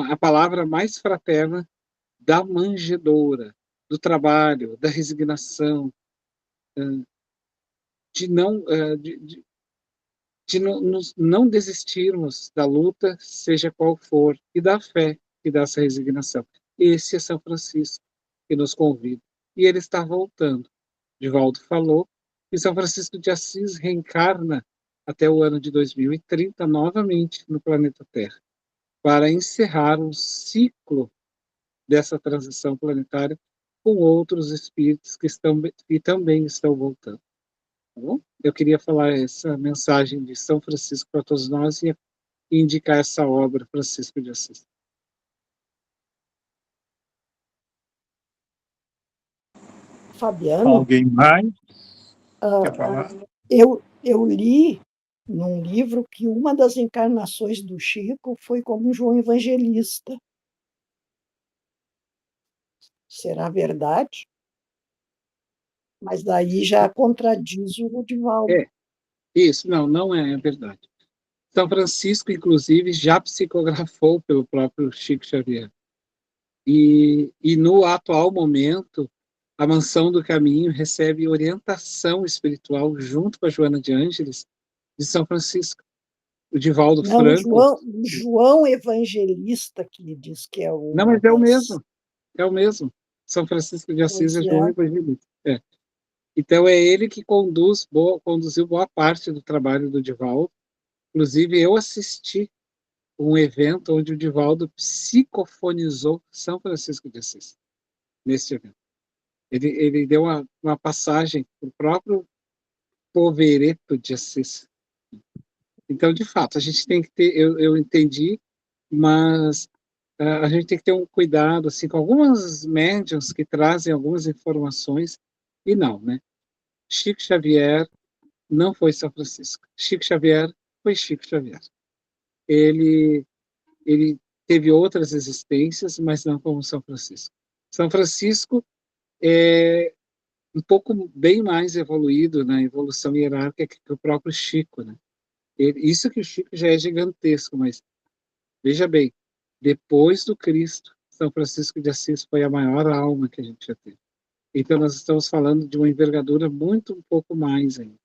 a palavra mais fraterna da manjedoura, do trabalho, da resignação, de não desistirmos da luta, seja qual for, e da fé que dá essa resignação. Esse é São Francisco que nos convida. E ele está voltando. Divaldo falou que São Francisco de Assis reencarna até o ano de 2030 novamente no planeta Terra, para encerrar um ciclo dessa transição planetária com outros espíritos que também estão voltando. Tá bom? Eu queria falar essa mensagem de São Francisco para todos nós e indicar essa obra, Francisco de Assis. Fabiano, Alguém mais quer falar? eu li num livro que uma das encarnações do Chico foi como João Evangelista. Será verdade? Mas daí já contradiz o Divaldo. Isso, não é verdade. São Francisco, inclusive, já psicografou pelo próprio Chico Xavier. E no atual momento, a Mansão do Caminho recebe orientação espiritual junto com a Joana de Ângeles, de São Francisco. O Divaldo Franco... João Evangelista, que diz que é o... Não, mas é o mesmo. É o mesmo. São Francisco de Assis é João Evangelista. Então, é ele que conduziu boa parte do trabalho do Divaldo. Inclusive, eu assisti um evento onde o Divaldo psicofonizou São Francisco de Assis, nesse evento. Ele deu uma passagem para o próprio Povereto de Assis. Então, de fato, a gente tem que ter, eu entendi, mas a gente tem que ter um cuidado assim, com algumas médiuns que trazem algumas informações, e não, né? Chico Xavier não foi São Francisco. Chico Xavier foi Chico Xavier. Ele teve outras existências, mas não como São Francisco. São Francisco é um pouco bem mais evoluído na evolução hierárquica que o próprio Chico, né? Isso que o Chico já é gigantesco, mas veja bem, depois do Cristo, São Francisco de Assis foi a maior alma que a gente já teve. Então nós estamos falando de uma envergadura muito um pouco mais ainda.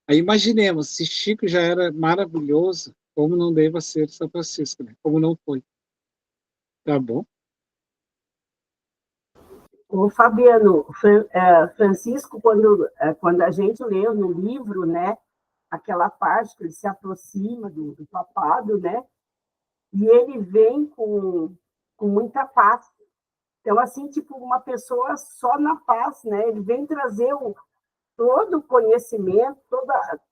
Aí imaginemos, se Chico já era maravilhoso, como não deva ser São Francisco, né? Como não foi. Tá bom? O Fabiano, Francisco, quando a gente lê no livro, né, aquela parte que ele se aproxima do papado, né, e ele vem com muita paz. Então, assim, tipo, uma pessoa só na paz, né, ele vem trazer todo o conhecimento,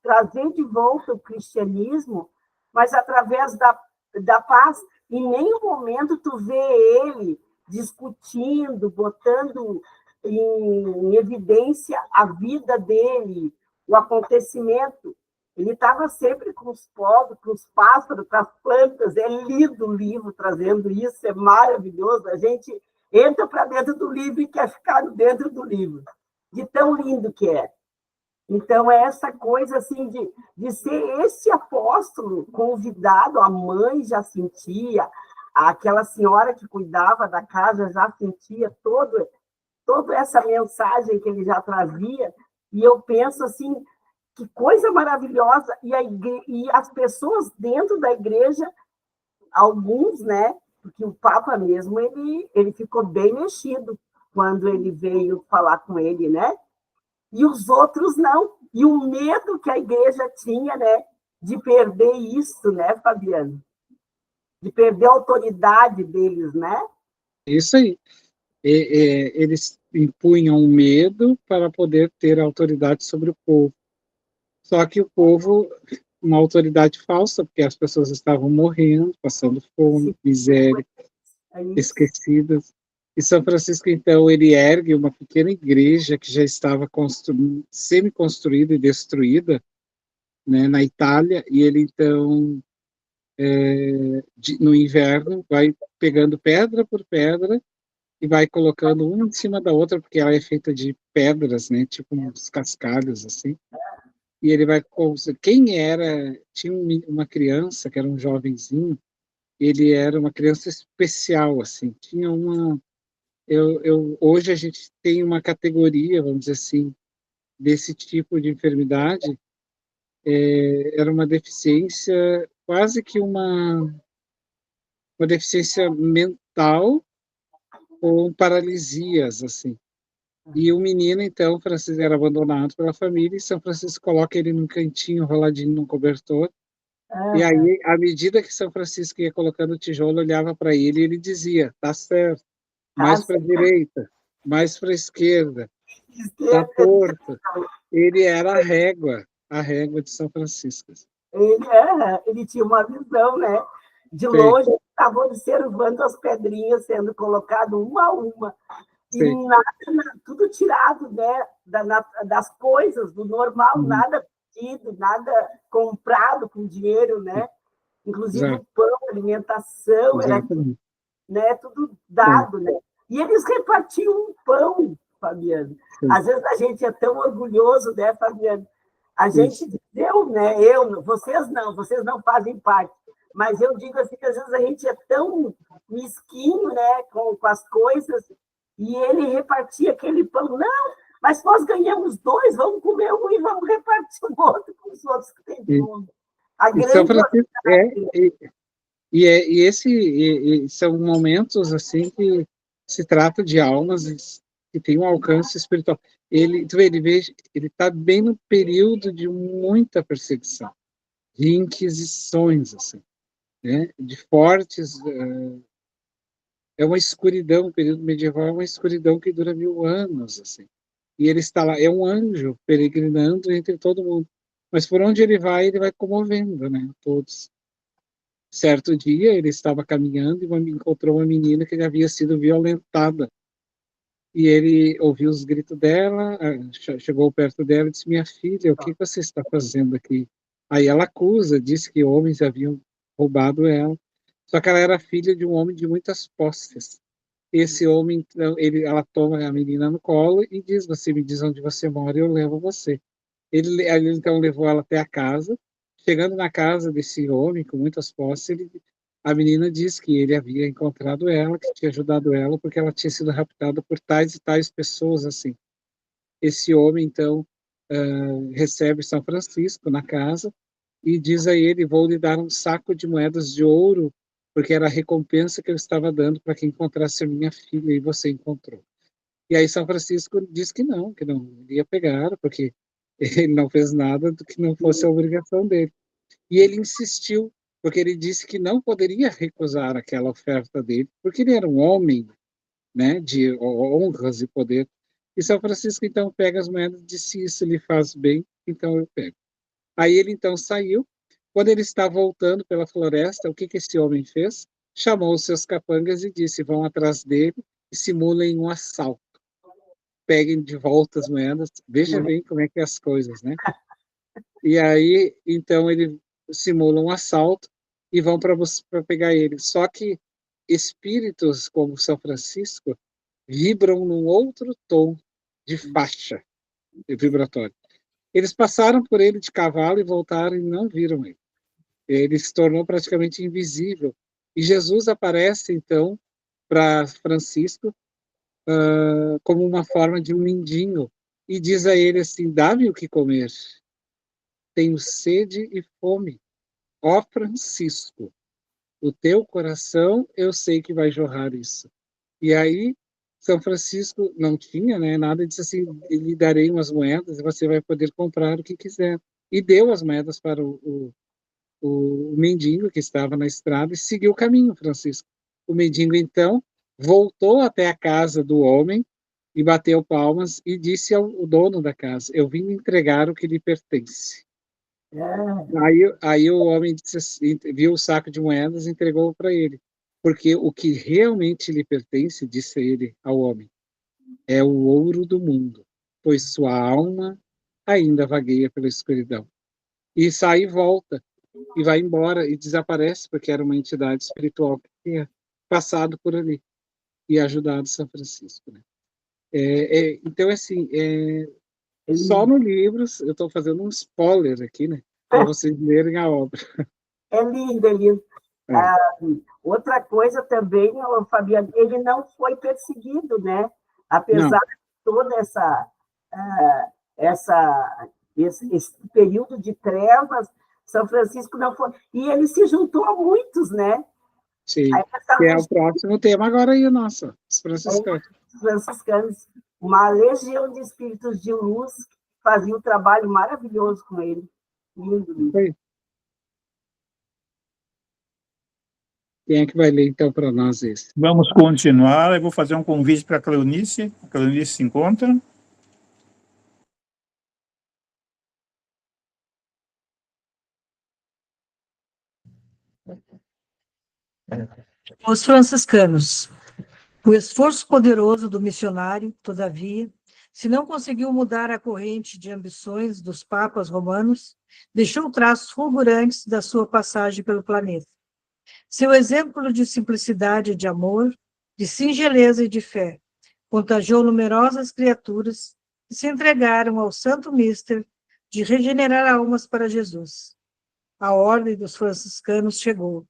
trazer de volta o cristianismo, mas através da paz. Em nenhum momento tu vê ele discutindo, botando em evidência a vida dele, o acontecimento. Ele estava sempre com os povos, com os pássaros, com as plantas. É lindo o livro trazendo isso, é maravilhoso. A gente entra para dentro do livro e quer ficar dentro do livro, de tão lindo que é. Então, é essa coisa assim, de ser esse apóstolo convidado, a mãe já sentia, aquela senhora que cuidava da casa já sentia toda essa mensagem que ele já trazia, e eu penso assim, que coisa maravilhosa, e as pessoas dentro da igreja, alguns, né, porque o Papa mesmo, ele ficou bem mexido quando ele veio falar com ele, né, e os outros não, e o medo que a igreja tinha, né, de perder isso, né, Fabiano? De perder a autoridade deles, né? Isso aí. Eles impunham o medo para poder ter autoridade sobre o povo. Só que o povo, uma autoridade falsa, porque as pessoas estavam morrendo, passando fome, miséria, esquecidas. E São Francisco, então, ele ergue uma pequena igreja que já estava semi-construída e destruída, né, na Itália, e ele, então, no inverno, vai pegando pedra por pedra e vai colocando uma em cima da outra, porque ela é feita de pedras, né? Tipo uns cascalhos, assim. E ele vai... Quem era... Tinha uma criança, que era um jovenzinho, ele era uma criança especial, assim. Tinha uma... hoje a gente tem uma categoria, vamos dizer assim, desse tipo de enfermidade. Era uma deficiência, quase que uma deficiência mental com paralisias, assim. E o menino, então, Francisco, era abandonado pela família, e São Francisco coloca ele num cantinho, enroladinho num cobertor. E aí, à medida que São Francisco ia colocando o tijolo, olhava para ele e ele dizia: tá certo, mais para a direita, mais para a esquerda, tá torto. Ele era a régua de São Francisco. Ele tinha uma visão, né? De longe, estava observando as pedrinhas sendo colocadas uma a uma. E nada, tudo tirado, né, das coisas, do normal, nada pedido, nada comprado com dinheiro, né? Inclusive o pão, a alimentação, era tudo, né, tudo dado, né? E eles repartiam um pão, Fabiano. Às vezes a gente é tão orgulhoso, né, Fabiano? A gente diz, vocês não fazem parte. Mas eu digo assim, que às vezes a gente é tão mesquinho, né, com as coisas, e ele repartia aquele pão. Não, mas nós ganhamos 2, vamos comer um e vamos repartir o outro com os outros que têm fome. A grande são momentos assim que se trata de almas que têm um alcance espiritual. Ele está bem no período de muita perseguição, de inquisições, assim, né? De fortes... É uma escuridão, o período medieval é uma escuridão que dura 1000 anos, assim. E ele está lá, é um anjo peregrinando entre todo mundo. Mas por onde ele vai comovendo, né, todos. Certo dia, ele estava caminhando e encontrou uma menina que havia sido violentada. E ele ouviu os gritos dela, chegou perto dela e disse: minha filha, o que você está fazendo aqui? Aí ela acusa, disse que homens haviam roubado ela. Só que ela era filha de um homem de muitas posses. Esse homem, então, ela toma a menina no colo e diz: você me diz onde você mora e eu levo você. Ele então levou ela até a casa. Chegando na casa desse homem com muitas posses, a menina diz que ele havia encontrado ela, que tinha ajudado ela, porque ela tinha sido raptada por tais e tais pessoas, assim. Esse homem, então, recebe São Francisco na casa e diz a ele: vou lhe dar um saco de moedas de ouro, porque era a recompensa que eu estava dando para quem encontrasse a minha filha, e você encontrou. E aí São Francisco diz que não ia pegar, porque ele não fez nada do que não fosse a obrigação dele. E ele insistiu, porque ele disse que não poderia recusar aquela oferta dele, porque ele era um homem, né, de honras e poder. E São Francisco, então, pega as moedas e disse: se isso lhe faz bem, então eu pego. Aí ele, então, saiu. Quando ele está voltando pela floresta, o que esse homem fez? Chamou os seus capangas e disse: vão atrás dele e simulem um assalto. Peguem de volta as moedas. Veja bem como é que é as coisas, né? E aí, então, ele simula um assalto e vão para pegar ele. Só que espíritos como São Francisco vibram num outro tom de faixa vibratória. Eles passaram por ele de cavalo e voltaram e não viram ele. Ele se tornou praticamente invisível. E Jesus aparece, então, para Francisco como uma forma de um mendigo e diz a ele assim: dá-me o que comer. Tenho sede e fome. Ó Francisco, o teu coração eu sei que vai jorrar isso. E aí, São Francisco não tinha, né, nada, disse assim: lhe darei umas moedas e você vai poder comprar o que quiser. E deu as moedas para o mendigo que estava na estrada e seguiu o caminho, Francisco. O mendigo, então, voltou até a casa do homem e bateu palmas e disse ao dono da casa: eu vim entregar o que lhe pertence. Aí o homem disse assim, viu o saco de moedas e entregou para ele. Porque o que realmente lhe pertence, disse ele ao homem, é o ouro do mundo, pois sua alma ainda vagueia pela escuridão. E sai e volta, e vai embora, e desaparece, porque era uma entidade espiritual que tinha passado por ali. e ajudado São Francisco, né? Então, assim, só no livro, eu estou fazendo um spoiler aqui, né? Para vocês lerem a obra. É lindo, é lindo. Outra coisa também, Fabiano, ele não foi perseguido, né? Apesar de toda esse período de trevas, São Francisco não foi. E ele se juntou a muitos, né? Sim, que é o próximo tema agora aí, nossa, os franciscanos. Os franciscanos, uma legião de espíritos de luz que fazia um trabalho maravilhoso com ele. Lindo, lindo. Foi. Quem é que vai ler, então, para nós esse? Vamos continuar. Eu vou fazer um convite para a Cleonice. A Cleonice se encontra. Os franciscanos. O esforço poderoso do missionário, todavia, se não conseguiu mudar a corrente de ambições dos papas romanos, deixou traços fulgurantes da sua passagem pelo planeta. Seu exemplo de simplicidade e de amor, de singeleza e de fé, contagiou numerosas criaturas que se entregaram ao santo mister de regenerar almas para Jesus. A ordem dos franciscanos chegou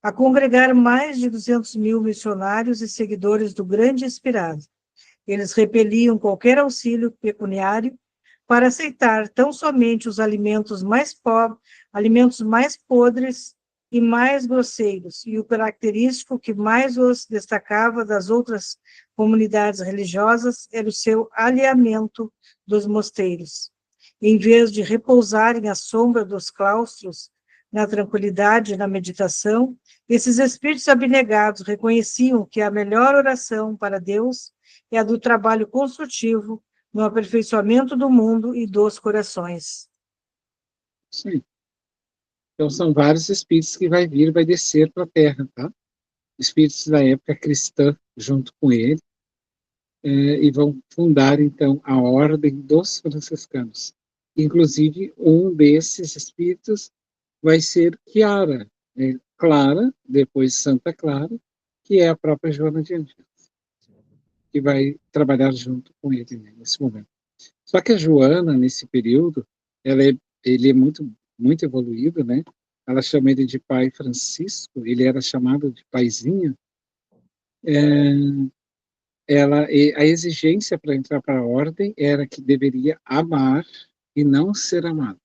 a congregar mais de 200 mil missionários e seguidores do grande inspirado. Eles repeliam qualquer auxílio pecuniário para aceitar tão somente os alimentos mais podres e mais grosseiros, e o característico que mais os destacava das outras comunidades religiosas era o seu alheamento dos mosteiros. Em vez de repousarem à sombra dos claustros, na tranquilidade e na meditação, esses espíritos abnegados reconheciam que a melhor oração para Deus é a do trabalho construtivo no aperfeiçoamento do mundo e dos corações. Sim. Então, são vários espíritos que vai descer para a Terra, tá? Espíritos da época cristã, junto com ele, e vão fundar, então, a Ordem dos Franciscanos. Inclusive, um desses espíritos vai ser Clara, depois Santa Clara, que é a própria Joana de Ângeles, que vai trabalhar junto com ele, né, nesse momento. Só que a Joana, nesse período, ele é muito, muito evoluído, né? Ela chama ele de Pai Francisco, ele era chamado de Paizinho. A exigência para entrar para a ordem era que deveria amar e não ser amado.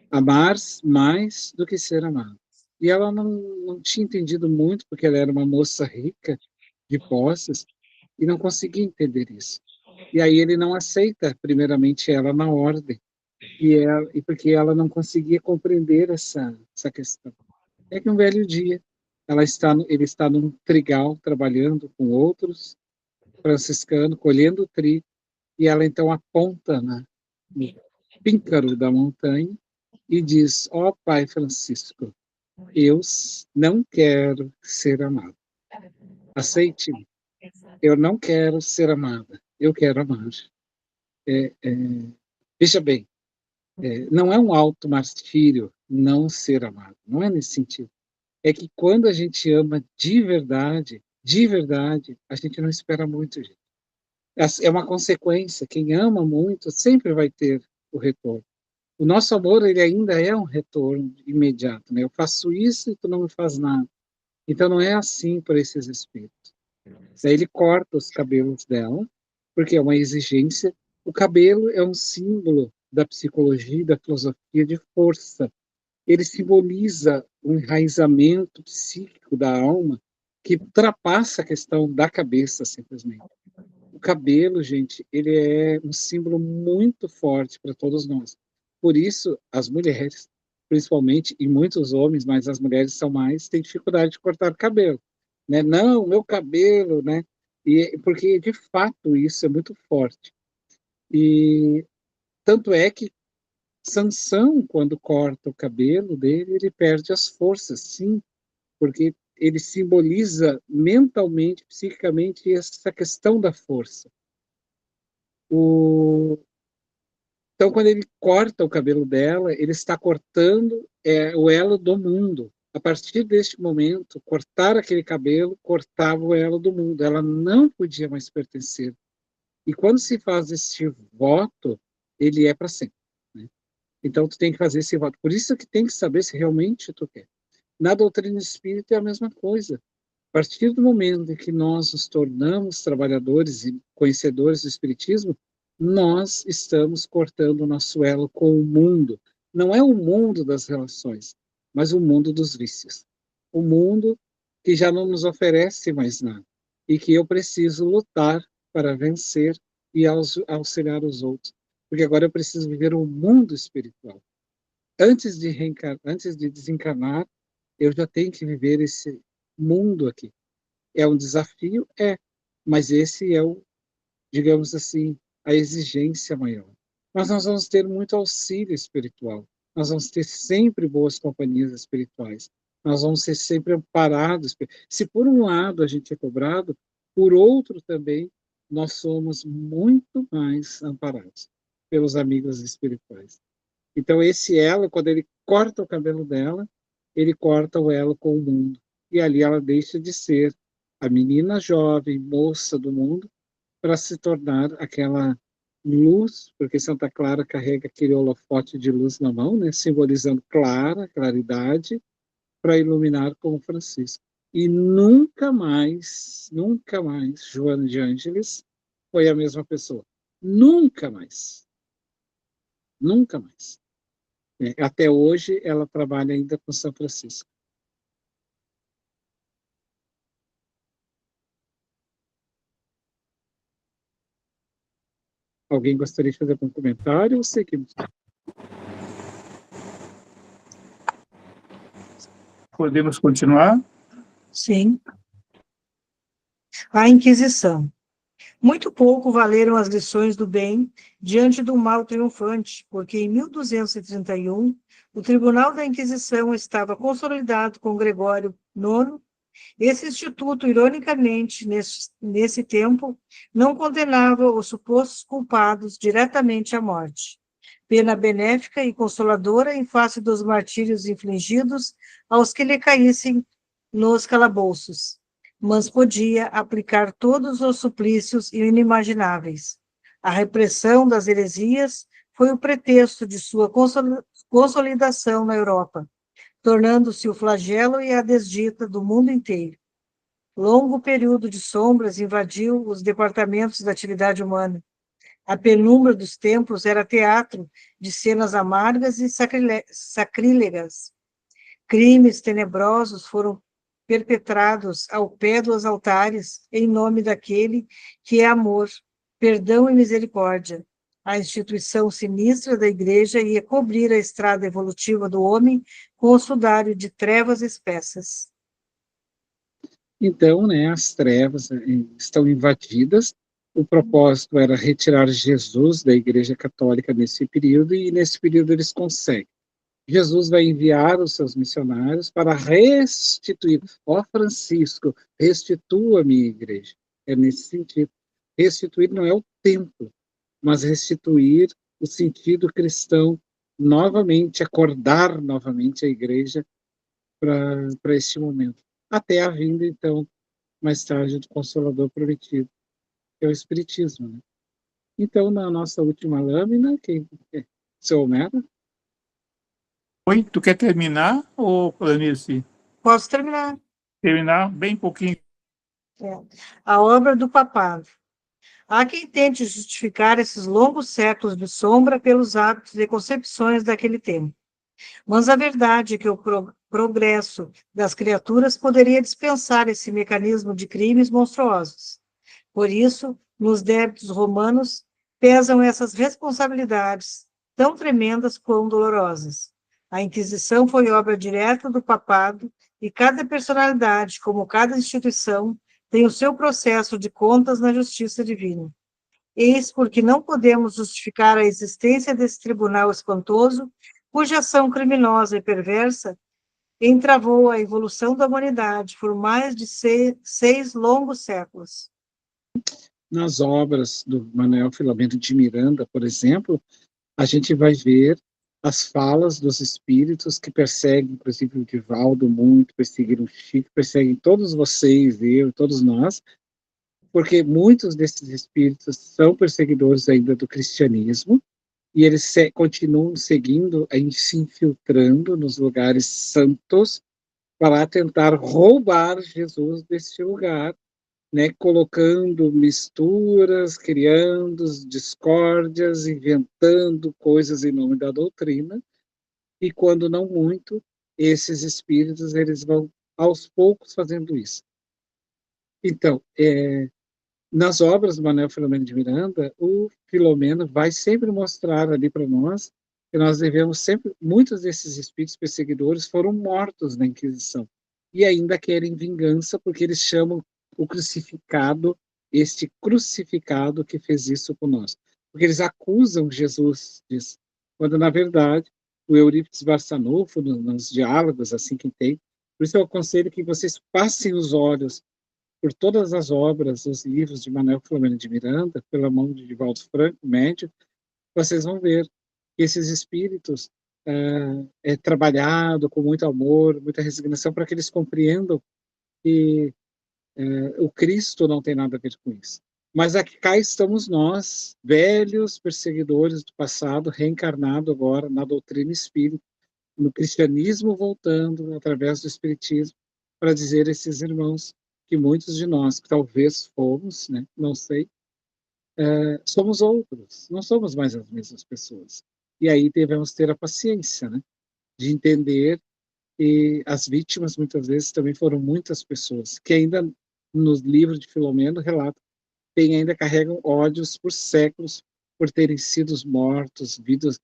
Amar mais do que ser amado. E ela não tinha entendido muito, porque ela era uma moça rica, de posses, e não conseguia entender isso. E aí ele não aceita, primeiramente, ela na ordem, e porque ela não conseguia compreender essa questão. É que um velho dia, ele está num trigal, trabalhando com outros franciscanos, colhendo trigo, e ela então aponta no píncaro da montanha e diz: ó Pai Francisco, eu não quero ser amado. Aceite-me. Eu não quero ser amada. Eu quero amar. Veja bem, não é um auto-martírio não ser amado. Não é nesse sentido. É que quando a gente ama de verdade, a gente não espera muito, gente. É uma consequência. Quem ama muito sempre vai ter o retorno. O nosso amor, ele ainda é um retorno imediato, né? Eu faço isso e tu não me faz nada. Então não é assim para esses espíritos. Daí ele corta os cabelos dela, porque é uma exigência. O cabelo é um símbolo da psicologia, da filosofia de força. Ele simboliza um enraizamento psíquico da alma que ultrapassa a questão da cabeça, simplesmente. O cabelo, gente, ele é um símbolo muito forte para todos nós. Por isso, as mulheres, principalmente, e muitos homens, mas as mulheres são mais, têm dificuldade de cortar o cabelo. Né? Não, meu cabelo, né? Porque, de fato, isso é muito forte. E tanto é que Sansão, quando corta o cabelo dele, ele perde as forças, sim, porque ele simboliza mentalmente, psiquicamente, essa questão da força. Então, quando ele corta o cabelo dela, ele está cortando o elo do mundo. A partir deste momento, cortar aquele cabelo cortava o elo do mundo. Ela não podia mais pertencer. E quando se faz este voto, ele é para sempre, né? Então, tu tem que fazer esse voto. Por isso que tem que saber se realmente tu quer. Na doutrina espírita é a mesma coisa. A partir do momento em que nós nos tornamos trabalhadores e conhecedores do espiritismo, nós estamos cortando o nosso elo com o mundo. Não é o mundo das relações, mas o mundo dos vícios. O mundo que já não nos oferece mais nada e que eu preciso lutar para vencer e auxiliar os outros. Porque agora eu preciso viver o mundo espiritual. Antes de desencarnar, eu já tenho que viver esse mundo aqui. É um desafio? É. Mas esse é digamos assim, a exigência maior. Mas nós vamos ter muito auxílio espiritual. Nós vamos ter sempre boas companhias espirituais. Nós vamos ser sempre amparados. Se por um lado a gente é cobrado, por outro também nós somos muito mais amparados pelos amigos espirituais. Então esse elo, quando ele corta o cabelo dela, ele corta o elo com o mundo. E ali ela deixa de ser a menina jovem, moça do mundo, para se tornar aquela luz, porque Santa Clara carrega aquele holofote de luz na mão, né, simbolizando claridade, para iluminar como Francisco. E nunca mais, Joana de Ângeles foi a mesma pessoa. Nunca mais. Nunca mais. Até hoje, ela trabalha ainda com São Francisco. Alguém gostaria de fazer algum comentário? Eu sei que... Podemos continuar? Sim. A Inquisição. Muito pouco valeram as lições do bem diante do mal triunfante, porque em 1231 o Tribunal da Inquisição estava consolidado com Gregório IX. Esse instituto, ironicamente, nesse tempo, não condenava os supostos culpados diretamente à morte. Pena benéfica e consoladora em face dos martírios infligidos aos que lhe caíssem nos calabouços, mas podia aplicar todos os suplícios inimagináveis. A repressão das heresias foi o pretexto de sua consolidação na Europa, tornando-se o flagelo e a desdita do mundo inteiro. Longo período de sombras invadiu os departamentos da atividade humana. A penumbra dos templos era teatro de cenas amargas e sacrílegas. Crimes tenebrosos foram perpetrados ao pé dos altares em nome daquele que é amor, perdão e misericórdia. A instituição sinistra da Igreja ia cobrir a estrada evolutiva do homem com o sudário de trevas espessas. Então, as trevas estão invadidas. O propósito era retirar Jesus da Igreja Católica nesse período, e nesse período eles conseguem. Jesus vai enviar os seus missionários para restituir. Francisco, restitua a minha igreja. É nesse sentido. Restituir não é o templo, mas restituir o sentido cristão novamente, acordar novamente a igreja para este momento. Até a vinda, então, mais tarde, do Consolador Prometido, que é o Espiritismo, né? Então, na nossa última lâmina, quem é? Seu Homero? Oi, tu quer terminar, ou Clarice? Posso terminar? Terminar bem pouquinho. A obra do papado. Há quem tente justificar esses longos séculos de sombra pelos hábitos e concepções daquele tempo. Mas a verdade é que o progresso das criaturas poderia dispensar esse mecanismo de crimes monstruosos. Por isso, nos débitos romanos, pesam essas responsabilidades, tão tremendas quão dolorosas. A Inquisição foi obra direta do papado, e cada personalidade, como cada instituição, tem o seu processo de contas na justiça divina. Eis porque não podemos justificar a existência desse tribunal espantoso, cuja ação criminosa e perversa entravou a evolução da humanidade por mais de 6 longos séculos. Nas obras do Manuel Filomeno de Miranda, por exemplo, a gente vai ver as falas dos espíritos que perseguem, inclusive o Divaldo muito, perseguiram o Chico, perseguem todos vocês, eu, todos nós, porque muitos desses espíritos são perseguidores ainda do cristianismo, e eles continuam seguindo, se infiltrando nos lugares santos para tentar roubar Jesus desse lugar, né, colocando misturas, criando discórdias, inventando coisas em nome da doutrina, e quando não muito, esses espíritos eles vão aos poucos fazendo isso. Então, nas obras do Manuel Filomeno de Miranda, o Filomeno vai sempre mostrar ali para nós que nós devemos sempre, muitos desses espíritos perseguidores foram mortos na Inquisição, e ainda querem vingança, porque eles chamam o crucificado, este crucificado que fez isso com nós. Porque eles acusam Jesus disso, quando na verdade, o Eurípides Barçanufo, nos diálogos assim que tem, por isso eu aconselho que vocês passem os olhos por todas as obras, os livros de Manuel Filomeno de Miranda, pela mão de Divaldo Franco, médio, vocês vão ver que esses espíritos é trabalhado com muito amor, muita resignação, para que eles compreendam que o Cristo não tem nada a ver com isso. Mas aqui cá estamos nós, velhos perseguidores do passado, reencarnado agora na doutrina espírita, no cristianismo voltando através do espiritismo, para dizer a esses irmãos que muitos de nós, que talvez fomos, né, não sei, somos outros, não somos mais as mesmas pessoas. E aí devemos ter a paciência, né, de entender que as vítimas muitas vezes também foram muitas pessoas, que ainda nos livros de Filomeno relata, ainda carregam ódios por séculos, por terem sido mortos, vidas,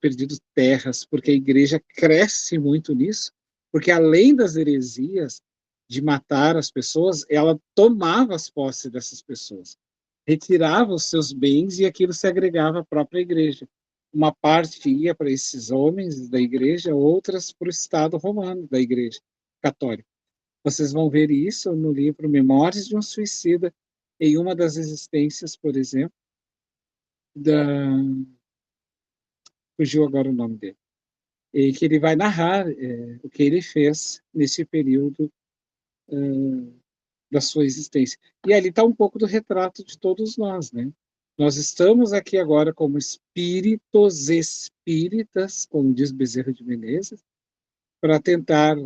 perdido terras, porque a igreja cresce muito nisso, porque além das heresias, de matar as pessoas, ela tomava as posses dessas pessoas, retirava os seus bens e aquilo se agregava à própria igreja. Uma parte ia para esses homens da igreja, outras para o Estado romano da igreja católica. Vocês vão ver isso no livro Memórias de um Suicida, em uma das existências, por exemplo, fugiu agora o nome dele, e que ele vai narrar o que ele fez nesse período da sua existência. E ali está um pouco do retrato de todos nós, né? Nós estamos aqui agora como espíritos espíritas, como diz Bezerra de Menezes, para tentar,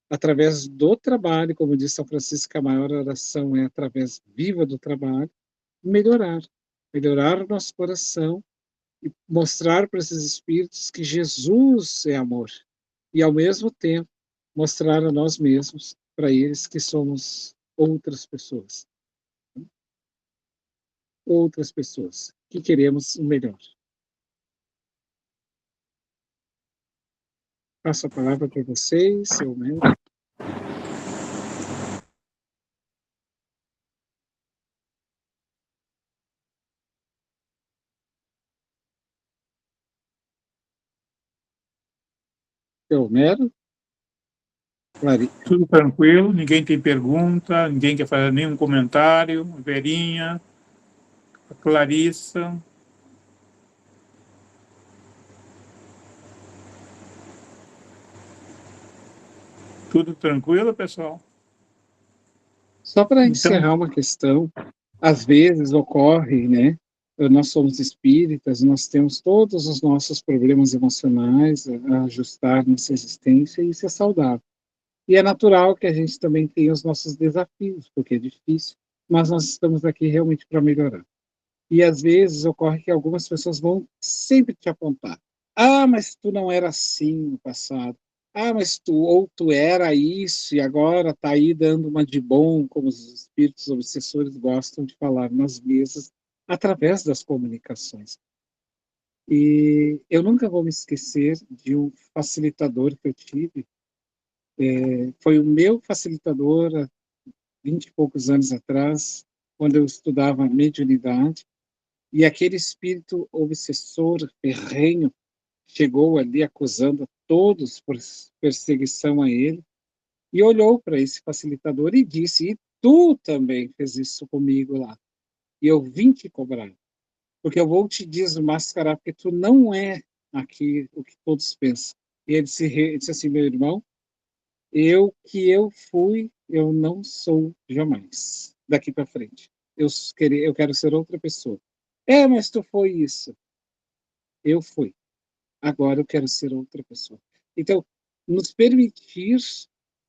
através do trabalho, como diz São Francisco, que a maior oração é através viva do trabalho, melhorar o nosso coração e mostrar para esses espíritos que Jesus é amor. E, ao mesmo tempo, mostrar a nós mesmos, para eles, que somos outras pessoas. Outras pessoas que queremos o melhor. Passo a palavra para vocês, seu membro. Seu Mero. Tudo tranquilo, ninguém tem pergunta, ninguém quer fazer nenhum comentário. Verinha, a Clarissa. Tudo tranquilo, pessoal? Só para encerrar uma questão, às vezes ocorre, né? Nós somos espíritas, nós temos todos os nossos problemas emocionais a ajustar nessa existência, e isso é saudável. E é natural que a gente também tenha os nossos desafios, porque é difícil, mas nós estamos aqui realmente para melhorar. E às vezes ocorre que algumas pessoas vão sempre te apontar. Ah, mas tu não era assim no passado. Ah, mas tu era isso e agora está aí dando uma de bom, como os espíritos obsessores gostam de falar nas mesas, através das comunicações. E eu nunca vou me esquecer de um facilitador que eu tive. Foi o meu facilitador há 20 e poucos anos atrás, quando eu estudava mediunidade, e aquele espírito obsessor, ferrenho, chegou ali acusando todos por perseguição a ele, e olhou para esse facilitador e disse: e tu também fez isso comigo lá, e eu vim te cobrar, porque eu vou te desmascarar, porque tu não é aqui o que todos pensam. E ele disse assim, meu irmão, eu fui, eu não sou jamais, daqui para frente. Eu quero ser outra pessoa. Mas tu foi isso. Eu fui. Agora eu quero ser outra pessoa. Então, nos permitir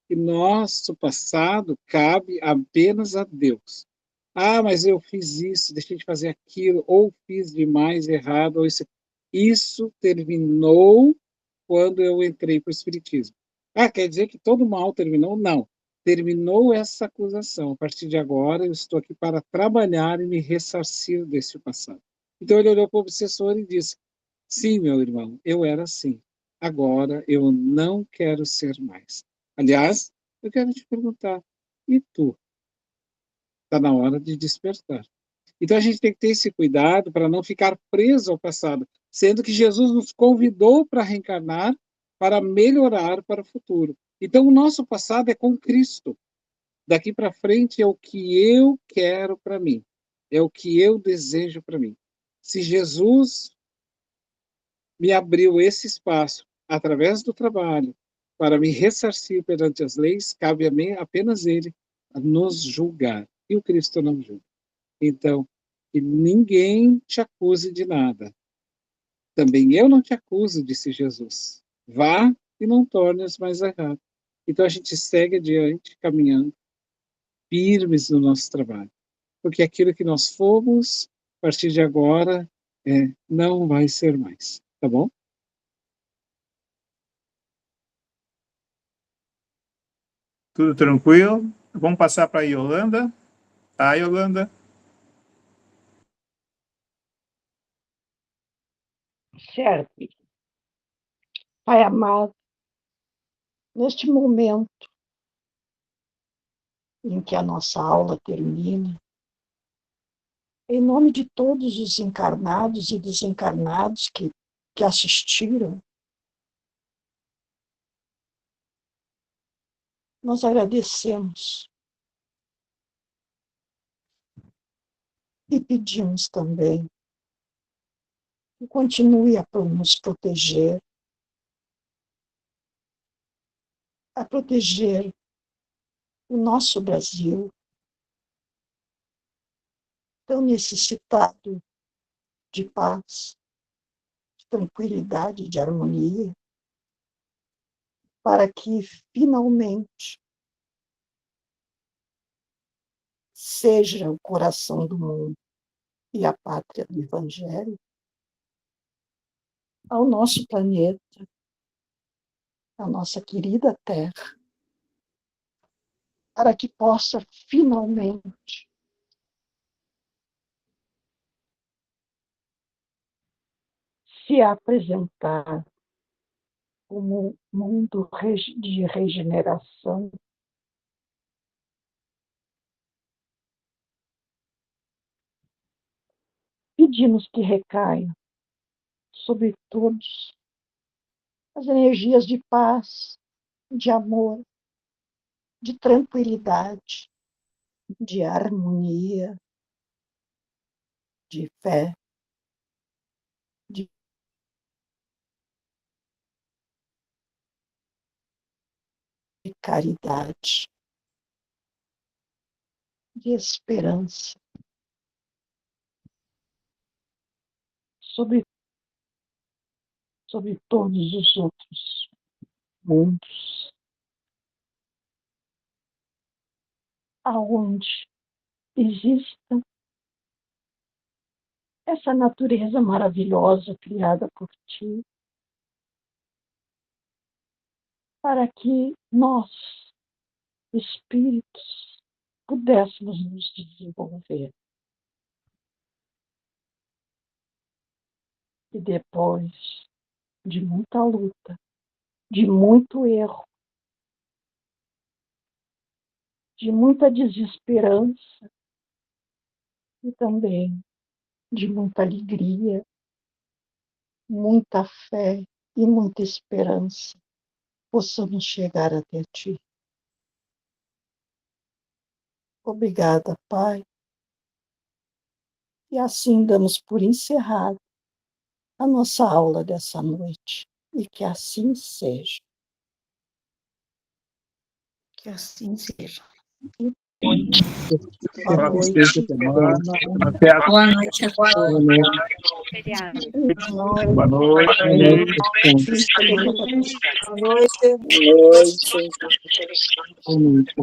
que nosso passado cabe apenas a Deus. Mas eu fiz isso, deixei de fazer aquilo, ou fiz demais errado, ou isso terminou quando eu entrei para o Espiritismo. Quer dizer que todo mal terminou? Não. Terminou essa acusação. A partir de agora, eu estou aqui para trabalhar e me ressarcir desse passado. Então, ele olhou para o obsessor e disse, sim, meu irmão, eu era assim. Agora, eu não quero ser mais. Aliás, eu quero te perguntar, e tu? Está na hora de despertar. Então, a gente tem que ter esse cuidado para não ficar preso ao passado, sendo que Jesus nos convidou para reencarnar, para melhorar para o futuro. Então, o nosso passado é com Cristo. Daqui para frente é o que eu quero para mim, é o que eu desejo para mim. Se Jesus me abriu esse espaço através do trabalho para me ressarcir perante as leis, cabe a mim, apenas ele nos julgar. E o Cristo não julga. Então, que ninguém te acuse de nada. Também eu não te acuso, disse Jesus. Vá e não tornes mais errado. Então a gente segue adiante, caminhando, firmes no nosso trabalho. Porque aquilo que nós fomos, a partir de agora, não vai ser mais. Tá bom? Tudo tranquilo? Vamos passar para a Yolanda. Tá, Yolanda? Certo. Pai amado, neste momento em que a nossa aula termina, em nome de todos os encarnados e desencarnados que assistiram, nós agradecemos e pedimos também que continue a nos proteger, a proteger o nosso Brasil, tão necessitado de paz, de tranquilidade, de harmonia, para que finalmente seja o coração do mundo e a pátria do Evangelho ao nosso planeta, à nossa querida Terra, para que possa finalmente se apresentar como um mundo de regeneração, pedimos que recaia sobre todos as energias de paz, de amor, de tranquilidade, de harmonia, de fé, de caridade, de esperança sobre todos os outros mundos, aonde exista essa natureza maravilhosa criada por ti, para que nós, espíritos, pudéssemos nos desenvolver. E depois de muita luta, de muito erro, de muita desesperança e também de muita alegria, muita fé e muita esperança, possamos chegar até ti. Obrigada, Pai. E assim damos por encerrado a nossa aula dessa noite, e que assim seja. Que assim seja. Boa noite. Até a Boa noite a todos. Feriado. boa noite. Boa noite. Boa noite.